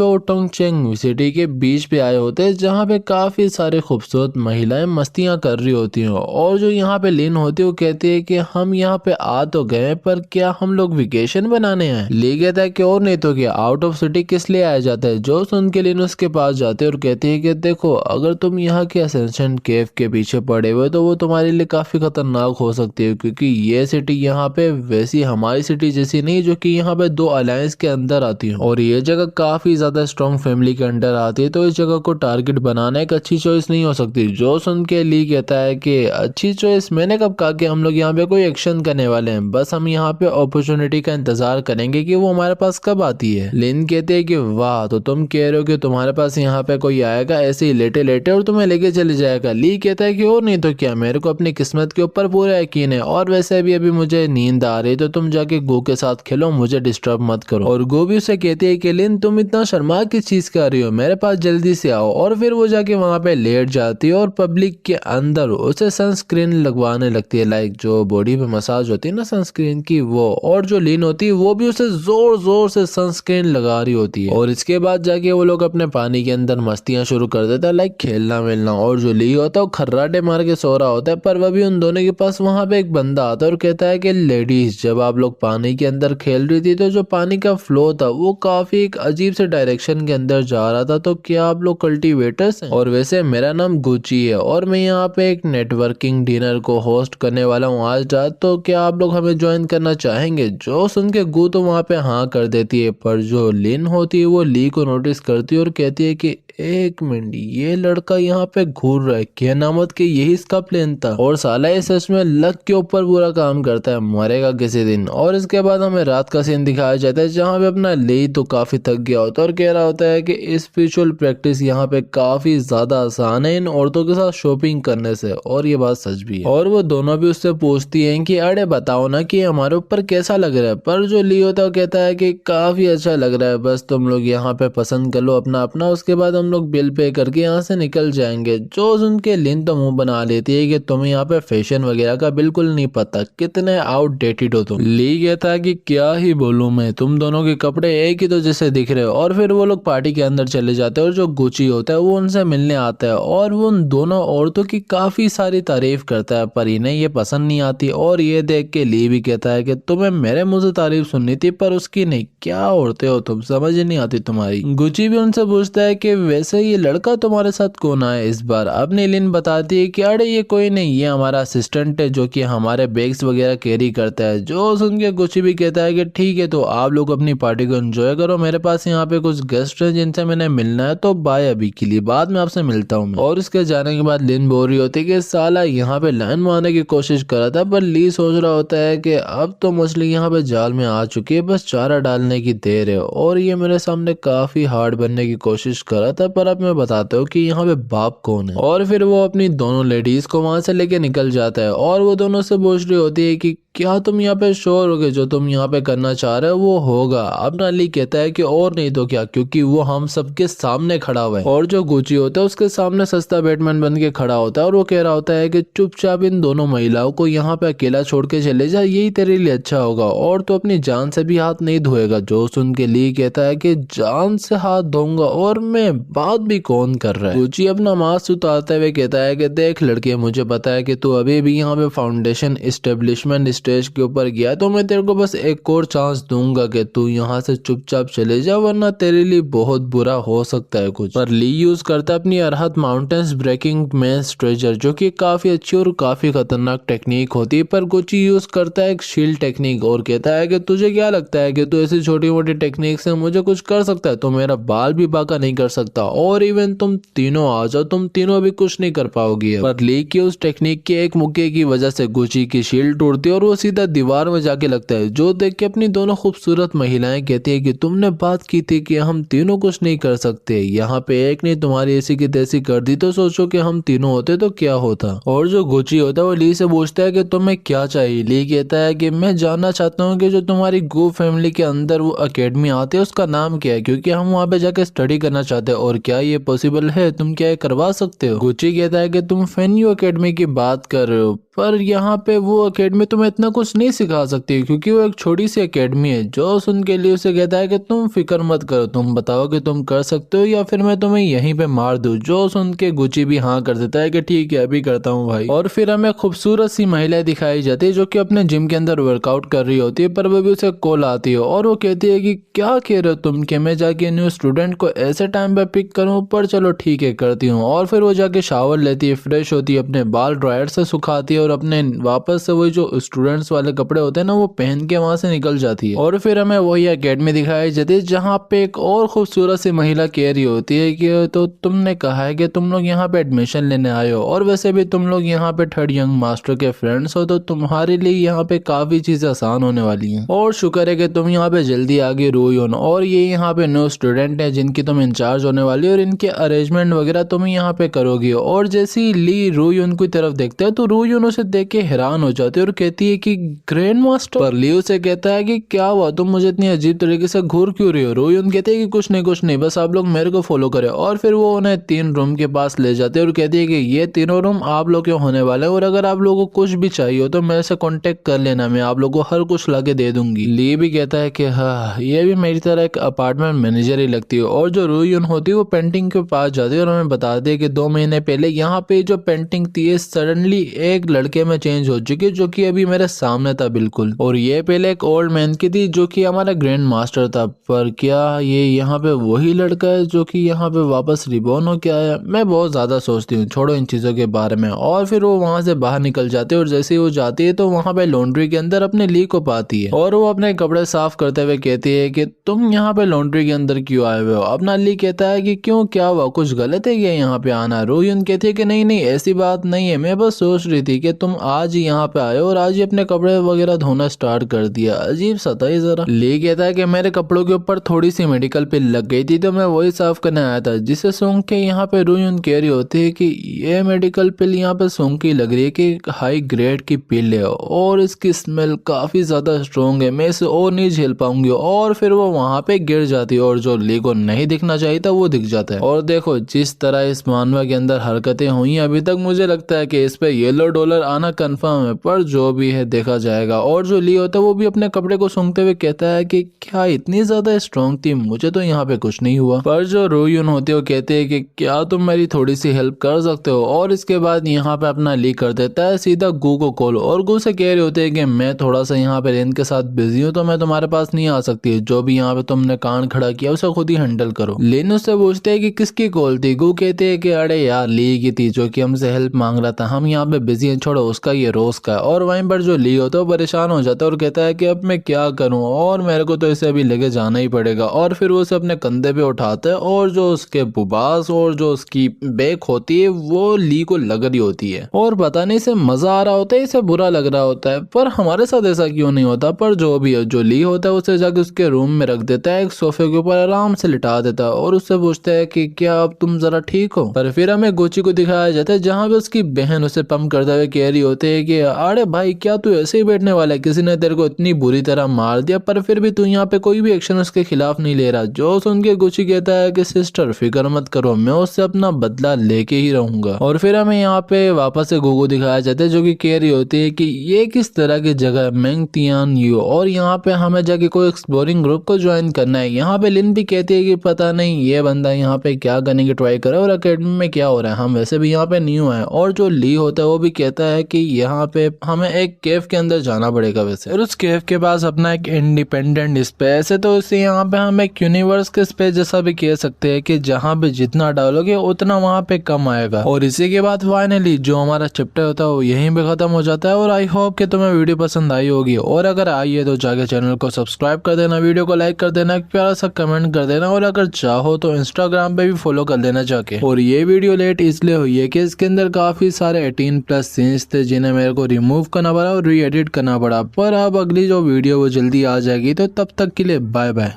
वो टोंगचेंग सिटी के बीच पे आए होते हैं, जहाँ पे काफी सारे खूबसूरत महिलाएं मस्तियां कर रही होती हैं। और जो यहाँ पे लिन होती है वो कहती है कि हम यहाँ पे आ तो गए, पर क्या हम लोग वेकेशन बनाने आए। ली कहता है कि और नहीं तो क्या, आउट ऑफ सिटी किस लिए आया जाता है। जो सुन के लिन उसके पास जाते हैं और कहती है कि देखो, अगर तुम यहाँ के असेंशन केव के पीछे पड़े हुए तो वो तुम्हारे लिए काफी खतरनाक हो सकती है, क्योंकि ये सिटी यहाँ पे वैसी हमारी सिटी जैसी नहीं, जो कि यहाँ पे दो अलायंस के अंदर आती है, और ये जगह काफी ज्यादा स्ट्रॉन्ग फैमिली के अंडर आती है, तो इस जगह को टारगेट बनाना एक अच्छी चॉइस नहीं हो सकती। जो सुन के ली कहता है कि अच्छी चॉइस, मैंने कब कहा कि हम लोग यहाँ पे कोई एक्शन करने वाले हैं, बस हम यहाँ पे अपॉर्चुनिटी का इंतजार करेंगे कि वो हमारे पास कब आती है। लिन कहते हैं कि वाह, तो तुम कह रहे हो कि तुम्हारे पास यहाँ पे कोई आएगा ऐसे ही लेटे लेटे और तुम्हें लेके चले जाएगा। ली कहता है कि और नहीं तो क्या, मेरे को अपनी किस्मत के ऊपर पूरा यकीन है, और वैसे भी अभी मुझे नींद आ रही है, तो तुम जाके गो के साथ खेलो, मुझे डिस्टर्ब मत करो। और गो भी उसे कहती है कि लिन, तुम इतना शर्मा किस चीज कर रही हो, मेरे पास जल्दी से आओ। और फिर वो जाके वहां पे लेट जाती है और पब्लिक के अंदर उसे सनस्क्रीन लगवाने लगती है, लाइक जो बॉडी पे मसाज होती है ना सनस्क्रीन की, वो। और जो लिन होती है वो भी उसे जोर जोर से सनस्क्रीन लगा रही होती है। और इसके बाद जाके वो लोग अपने पानी के अंदर मस्तियां शुरू कर देता है, लाइक खेलना मिलना। और जो ली होता है वो खर्राटे मार के सो रहा होता है, पर वह भी उन दोनों के पास वहां पे एक बंदा आता है और कहता है कि लेडीज, जब आप लोग पानी के अंदर खेल रही थी तो जो पानी का फ्लो था वो काफी एक अजीब से डायरेक्शन के अंदर जा रहा था, तो क्या आप लोग कल्टीवेटर्स हैं। और वैसे मेरा नाम गुची है और मैं यहाँ पे एक नेटवर्किंग डिनर को होस्ट करने वाला हूँ आज रात, तो क्या आप लोग हमें ज्वाइन करना चाहेंगे। जो सुन के गु तो वहाँ पे हाँ कर देती है, पर जो लिन होती है वो ली को नोटिस करती है और कहती है कि एक मिनट, ये लड़का यहाँ पे घूर रहा है, क्या नामत के यही इसका प्लान था। और साला ये सच में लक के ऊपर पूरा काम करता है, मरेगा किसी दिन। और इसके बाद हमें रात का सीन दिखाया जाता है, जहाँ पे अपना ली तो काफी थक गया होता है और कह रहा होता है कि स्पिरिचुअल प्रैक्टिस यहाँ पे काफी ज्यादा आसान है इन औरतों के साथ शॉपिंग करने से। और ये बात सच भी है। और वो दोनों भी उससे पूछती हैं कि अरे बताओ ना कि हमारे ऊपर कैसा लग रहा है। पर जो ली होता है वो कहता है कि काफी अच्छा लग रहा है, बस तुम लोग यहाँ पे पसंद कर लो अपना अपना, उसके बाद हम लोग बिल पे करके यहाँ से निकल जाएंगे। जो सुन के लिन तो मुंह बना लेती है कि तुम्हें यहाँ पे फैशन वगैरह का बिल्कुल नहीं पता, कितने आउटडेटेड हो तुम। ली कहता है कि क्या ही बोलूं मैं, तुम दोनों के कपड़े एक ही तो जैसे दिख रहे हो। और फिर वो लोग पार्टी के अंदर चले जाते हैं और जो गुची होता है वो उनसे मिलने आता है और वो उन दोनों औरतों की काफी सारी तारीफ करता है, पर इन्हें ये पसंद नहीं आती। और ये देख के ली भी कहता है कि तुम्हें मेरे मुंह से तारीफ सुननी थी पर उसकी नहीं, क्या औरतें हो तुम, समझ ही नहीं आती तुम्हारी। गुची भी उनसे पूछता है कि वैसे ये लड़का तुम्हारे साथ कौन आया इस बार। अब नीलिन बताती है कि अरे ये कोई नहीं, ये हमारा असिस्टेंट है जो कि हमारे बैग्स वगैरह कैरी करता है। जो सुन के गुची भी कहता है कि ठीक है, तो आप लोग अपनी पार्टी को एंजॉय करो, मेरे पास यहाँ पे कुछ गेस्ट हैं जिनसे मैंने मिलना है, तो बाय अभी के लिए, बाद में आपसे मिलता हूँ। और उसके जाने के बाद लिन बोल रही होती है कि साला यहाँ पे लाइन मारने की कोशिश कर रहा था, पर ली सोच रहा होता है कि अब तो मछली यहाँ पे जाल में आ चुकी है, बस चारा डालने की देर है। और ये मेरे सामने काफी हार्ड बनने की कोशिश कर रहा था, पर अब मैं बताता हूँ कि यहाँ पे बाप कौन है। और फिर वो अपनी दोनों लेडीज को वहां से लेके निकल जाता है और वो दोनों से पूछ रही होती है कि क्या तुम यहाँ पे श्योर हो गए, जो तुम यहाँ पे करना चाह रहे हो वो होगा। अब नाली कहता है कि और नहीं तो क्या, क्योंकि वो हम सबके सामने खड़ा हुआ है। और जो गुची होता है उसके सामने सस्ता बैटमैन बन के खड़ा होता है और वो कह रहा होता है कि चुपचाप इन दोनों महिलाओं को यहाँ पे अकेला छोड़ के चले जा, यही तेरे लिए अच्छा होगा, और तो अपनी जान से भी हाथ नहीं धोएगा। जो सुन के ली कहता है कि जान से हाथ धोऊंगा, और मैं बात भी कौन कर रहा है। गुची अपना मास्क उतारते हुए कहता है कि देख लड़के, मुझे पता है कि तू अभी भी यहाँ पे फाउंडेशन एस्टेब्लिशमेंट स्टेज के ऊपर गया, तो मैं तेरे को बस एक और चांस दूंगा कि तू यहाँ से चुपचाप चले जा, वरना तेरे लिए बहुत बुरा हो सकता है कुछ। पर ली यूज करता है अपनी arhat mountains breaking mess treasure, जो कि काफी अच्छी और काफी खतरनाक टेक्निक होती है, पर गुची यूज करता है एक शील्ड टेक्निक और कहता है कि तुझे क्या लगता है कि तू ऐसी छोटी मोटी टेक्निक से मुझे कुछ कर सकता है, तो मेरा बाल भी बाका नहीं कर सकता, और इवन तुम तीनों आ जाओ, तुम तीनों भी कुछ नहीं कर पाओगी। पर ली की उस टेक्निक के एक मुक्के की वजह से गुची की शील्ड टूटती है और वो सीधा दीवार में जाके लगता है। जो देख के अपनी दोनों खूबसूरत महिलाएं कहती है कि तुमने बात की थी कि हम तीनों कुछ नहीं कर सकते, यहाँ पे एक ने तुम्हारी ऐसी की तैसी कर दी, तो सोचो कि हम तीनों होते तो क्या होता। और जो गुची होता है वो ली से पूछता है कि तुम्हें क्या चाहिए। ली कहता है कि मैं जानना चाहता हूँ कि जो तुम्हारी गो फैमिली के अंदर वो अकेडमी आती है उसका नाम क्या है, क्योंकि हम वहाँ पे जाके स्टडी करना चाहते हैं, और क्या ये पॉसिबल है, तुम क्या ये करवा सकते हो। गुची कहता है कि तुम फेन्यू अकेडमी की बात कर रहे हो, पर यहाँ पे वो अकेडमी तुम्हें इतना कुछ नहीं सिखा सकती, क्योंकि वो एक छोटी सी अकेडमी है। जो सुन के लिए उसे कहता है कि तुम फिक्र मत करो, तुम बताओ कि तुम कर सकते हो या फिर मैं तुम्हें यहीं पे मार दूं। जो सुन के गुची भी हाँ कर देता है कि ठीक है, अभी करता हूँ भाई। और फिर हमें खूबसूरत सी महिलाएं दिखाई जाती है जो कि अपने जिम के अंदर वर्कआउट कर रही होती है, पर वो भी उसे कॉल आती है और वो कहती है कि क्या कह रहे हो तुम कि मैं जाके न्यू स्टूडेंट को ऐसे टाइम पे पिक करूँ, पर चलो ठीक है करती हूँ। और फिर वो जाके शावर लेती है, फ्रेश होती है, अपने बाल ड्रायर से सुखाती है और अपने वापस से वही जो स्टूडेंट्स वाले कपड़े होते हैं ना वो पहन के वहां से निकल जाती है। और फिर हमें वही अकेडमी दिखाई जाती है जहाँ पे एक और खूबसूरत सी महिला कह रही होती है कि तो तुमने कहा है कि तुम लोग यहाँ पे एडमिशन लेने आए हो, और वैसे भी तुम लोग यहाँ पे थर्ड यंग मास्टर के फ्रेंड्स हो, तो तुम्हारे लिए यहाँ पे काफी चीजें आसान होने वाली हैं। और शुक्र है कि तुम यहाँ पे जल्दी आ गए रोयन, और ये यहाँ पे न्यू स्टूडेंट है जिनकी तुम इंचार्ज होने वाली हो, और इनके अरेंजमेंट वगैरह तुम यहाँ पे करोगी। और जैसी ली रोयन की तरफ देखते हैं तो रोयन उसे देख के हैरान हो जाती है और कहती है कि ग्रैंड मास्टर। पर लियो से कहता है कि क्या हुआ, तुम मुझे इतनी अजीब तरीके से घूर क्यों रही हो। रोयन कहते हैं कि कुछ नहीं, बस आप लोग मेरे को फॉलो करें। और फिर वो उन्हें 3 रूम के पास ले जाते हैं और कहती है कि ये तीनों रूम आप लोग के होने वाले हैं, और अगर आप लोगों को कुछ भी चाहिए हो तो मेरे से कांटेक्ट कर लेना, मैं आप लोगों को हर कुछ लाके दे दूंगी। ली भी कहता है कि हाँ, ये भी मेरी तरह एक अपार्टमेंट मैनेजर ही लगती है। और जो रोयन होती है वो पेंटिंग के पास जाती है और हमें बताती है कि 2 महीने पहले यहाँ पे जो पेंटिंग थी सडनली एक लड़के में चेंज हो चुकी है, जो कि अभी मेरे सामने था बिल्कुल। और ये पहले एक ओल्ड मैन की थी जो कि हमारा ग्रैंड मास्टर था, पर क्या ये यहाँ पे वही लड़का है जो कि यहाँ पे वापस रिबॉर्न हो के आया। मैं बहुत ज्यादा सोचती हूँ, छोड़ो इन चीजों के बारे में। और फिर वो वहां से बाहर निकल जाती है और जैसे ही वो जाती है तो वहां पे लॉन्ड्री के अंदर अपने ली को पाती है और वो अपने कपड़े साफ करते हुए कहती है कि तुम यहाँ पे लॉन्ड्री के अंदर क्यों आए हुए हो। अपना ली कहता है कि क्यों, क्या हुआ, कुछ गलत है क्या यहाँ पे आना। रोयन कहती है कि नहीं ऐसी बात नहीं है, मैं बस सोच रही थी कि कि तुम आज ही यहाँ पे आए और आज ही अपने कपड़े वगैरह धोना स्टार्ट कर दिया। अजीब सा था ये जरा। ली कहता है कि मेरे कपड़ों के ऊपर थोड़ी सी मेडिकल पिल लग गई थी तो मैं वही साफ करने आया था, जिसे सुन के यहाँ पे रूयुन कह रही होती है कि ये मेडिकल पिल यहाँ पे सुन की लग रही है कि हाई ग्रेड की पिल है और इसकी स्मेल काफी ज्यादा स्ट्रॉन्ग है, मैं इसे और नहीं झेल पाऊंगी। और फिर वो वहां पे गिर जाती है और जो ली को नहीं दिखना चाहिए था वो दिख जाता है। और देखो जिस तरह इस मानवा के अंदर हरकतें हुई अभी तक मुझे लगता है कि इस पे येलो डॉलर आना कंफर्म है, पर जो भी है देखा जाएगा। और जो ली होता है वो भी अपने कपड़े को सूंघते हुए कहता है कि क्या इतनी ज्यादा स्ट्रॉन्ग थी, मुझे तो यहाँ पे कुछ नहीं हुआ। पर जो रूयुन होते हो कहते हैं कि क्या तुम मेरी थोड़ी सी हेल्प कर सकते हो। और इसके बाद यहाँ पे अपना ली कर देता है सीधा गू को कॉल और गू से कह रहे होते हैं कि मैं थोड़ा सा यहाँ पे रेन के साथ बिजी हूँ तो मैं तुम्हारे पास नहीं आ सकती, जो भी यहाँ पे तुमने कान खड़ा किया उसे खुद ही हैंडल करो। लेन उससे पूछते हैं कि किसकी कॉल थी। गू कहते हैं कि अरे यार ली की थी जो कि हमसे हेल्प मांग रहा था, हम यहाँ पे बिजी हैं, छोड़ो उसका ये रोज का है। और वहीं पर जो ली होता है वो परेशान हो जाता है और कहता है कि अब मैं क्या करूँ और मेरे को तो इसे अभी लेके जाना ही पड़ेगा। और फिर वो उसे अपने कंधे पे उठाता है और जो उसके बुबास और जो उसकी बैक होती है वो ली को लग रही होती है और पता नहीं इसे मजा आ रहा होता है इसे बुरा लग रहा होता है। पर हमारे साथ ऐसा क्यों नहीं होता। पर जो भी है जो ली होता है उसे जाके उसके रूम में रख देता है, एक सोफे के ऊपर आराम से लिटा देता है और उससे पूछता है कि क्या अब तुम जरा ठीक हो। पर फिर हमें गोची को दिखाया जाता है जहाँ पे उसकी बहन उसे पंप करते हुए कह रही होती है कि अरे भाई क्या तू ऐसे ही बैठने वाला है, किसी ने तेरे को इतनी बुरी तरह मार दिया पर फिर भी तू यहाँ पे कोई भी एक्शन उसके खिलाफ नहीं ले रहा। जो सुन के गोची कहता है कि सिस्टर फिक्र मत करो, मैं उससे अपना बदला लेके ही रहूंगा। और फिर हमें यहाँ पे वापस से गोगो दिखाया जाता है जो कि कह रही होती है कि ये किस तरह की जगह मेंग तियान यू और यहाँ पे हमें जाके कोई एक्सप्लोरिंग ग्रुप को ज्वाइन करना है। यहाँ पे लिन भी कहती है कि पता नहीं ये बंदा यहाँ पे क्या करने की ट्राई कर रहा है और अकेडमी में क्या हो रहा है, हम वैसे भी यहाँ पे न्यू है। और जो ली होता है वो भी कहता है कि यहाँ पे हमें एक केव के अंदर जाना पड़ेगा वैसे, और उस केव के पास अपना एक इंडिपेंडेंट स्पेस है, तो इसे यहाँ पे हम एक यूनिवर्स के स्पेस जैसा भी कह सकते हैं कि जहाँ पे जितना डालोगे उतना वहाँ पे कम आएगा। और इसी के बाद फाइनली जो हमारा चैप्टर होता है वो यहीं पे खत्म हो जाता है। और आई होप कि तुम्हें वीडियो पसंद आई होगी और अगर आई है तो जाके चैनल को सब्सक्राइब कर देना, वीडियो को लाइक कर देना, एक प्यारा सा कमेंट कर देना और अगर चाहो तो इंस्टाग्राम पे भी फॉलो कर देना जाके। और ये वीडियो लेट इसलिए हुई है कि इसके अंदर काफी सारे 18+ सीन्स थे जिन्हें मेरे को रिमूव करना पड़ा और री एडिट करना पड़ा। पर अब अगली जो वीडियो वो जल्दी आ जाएगी, तो तब तक के लिए बाय बाय।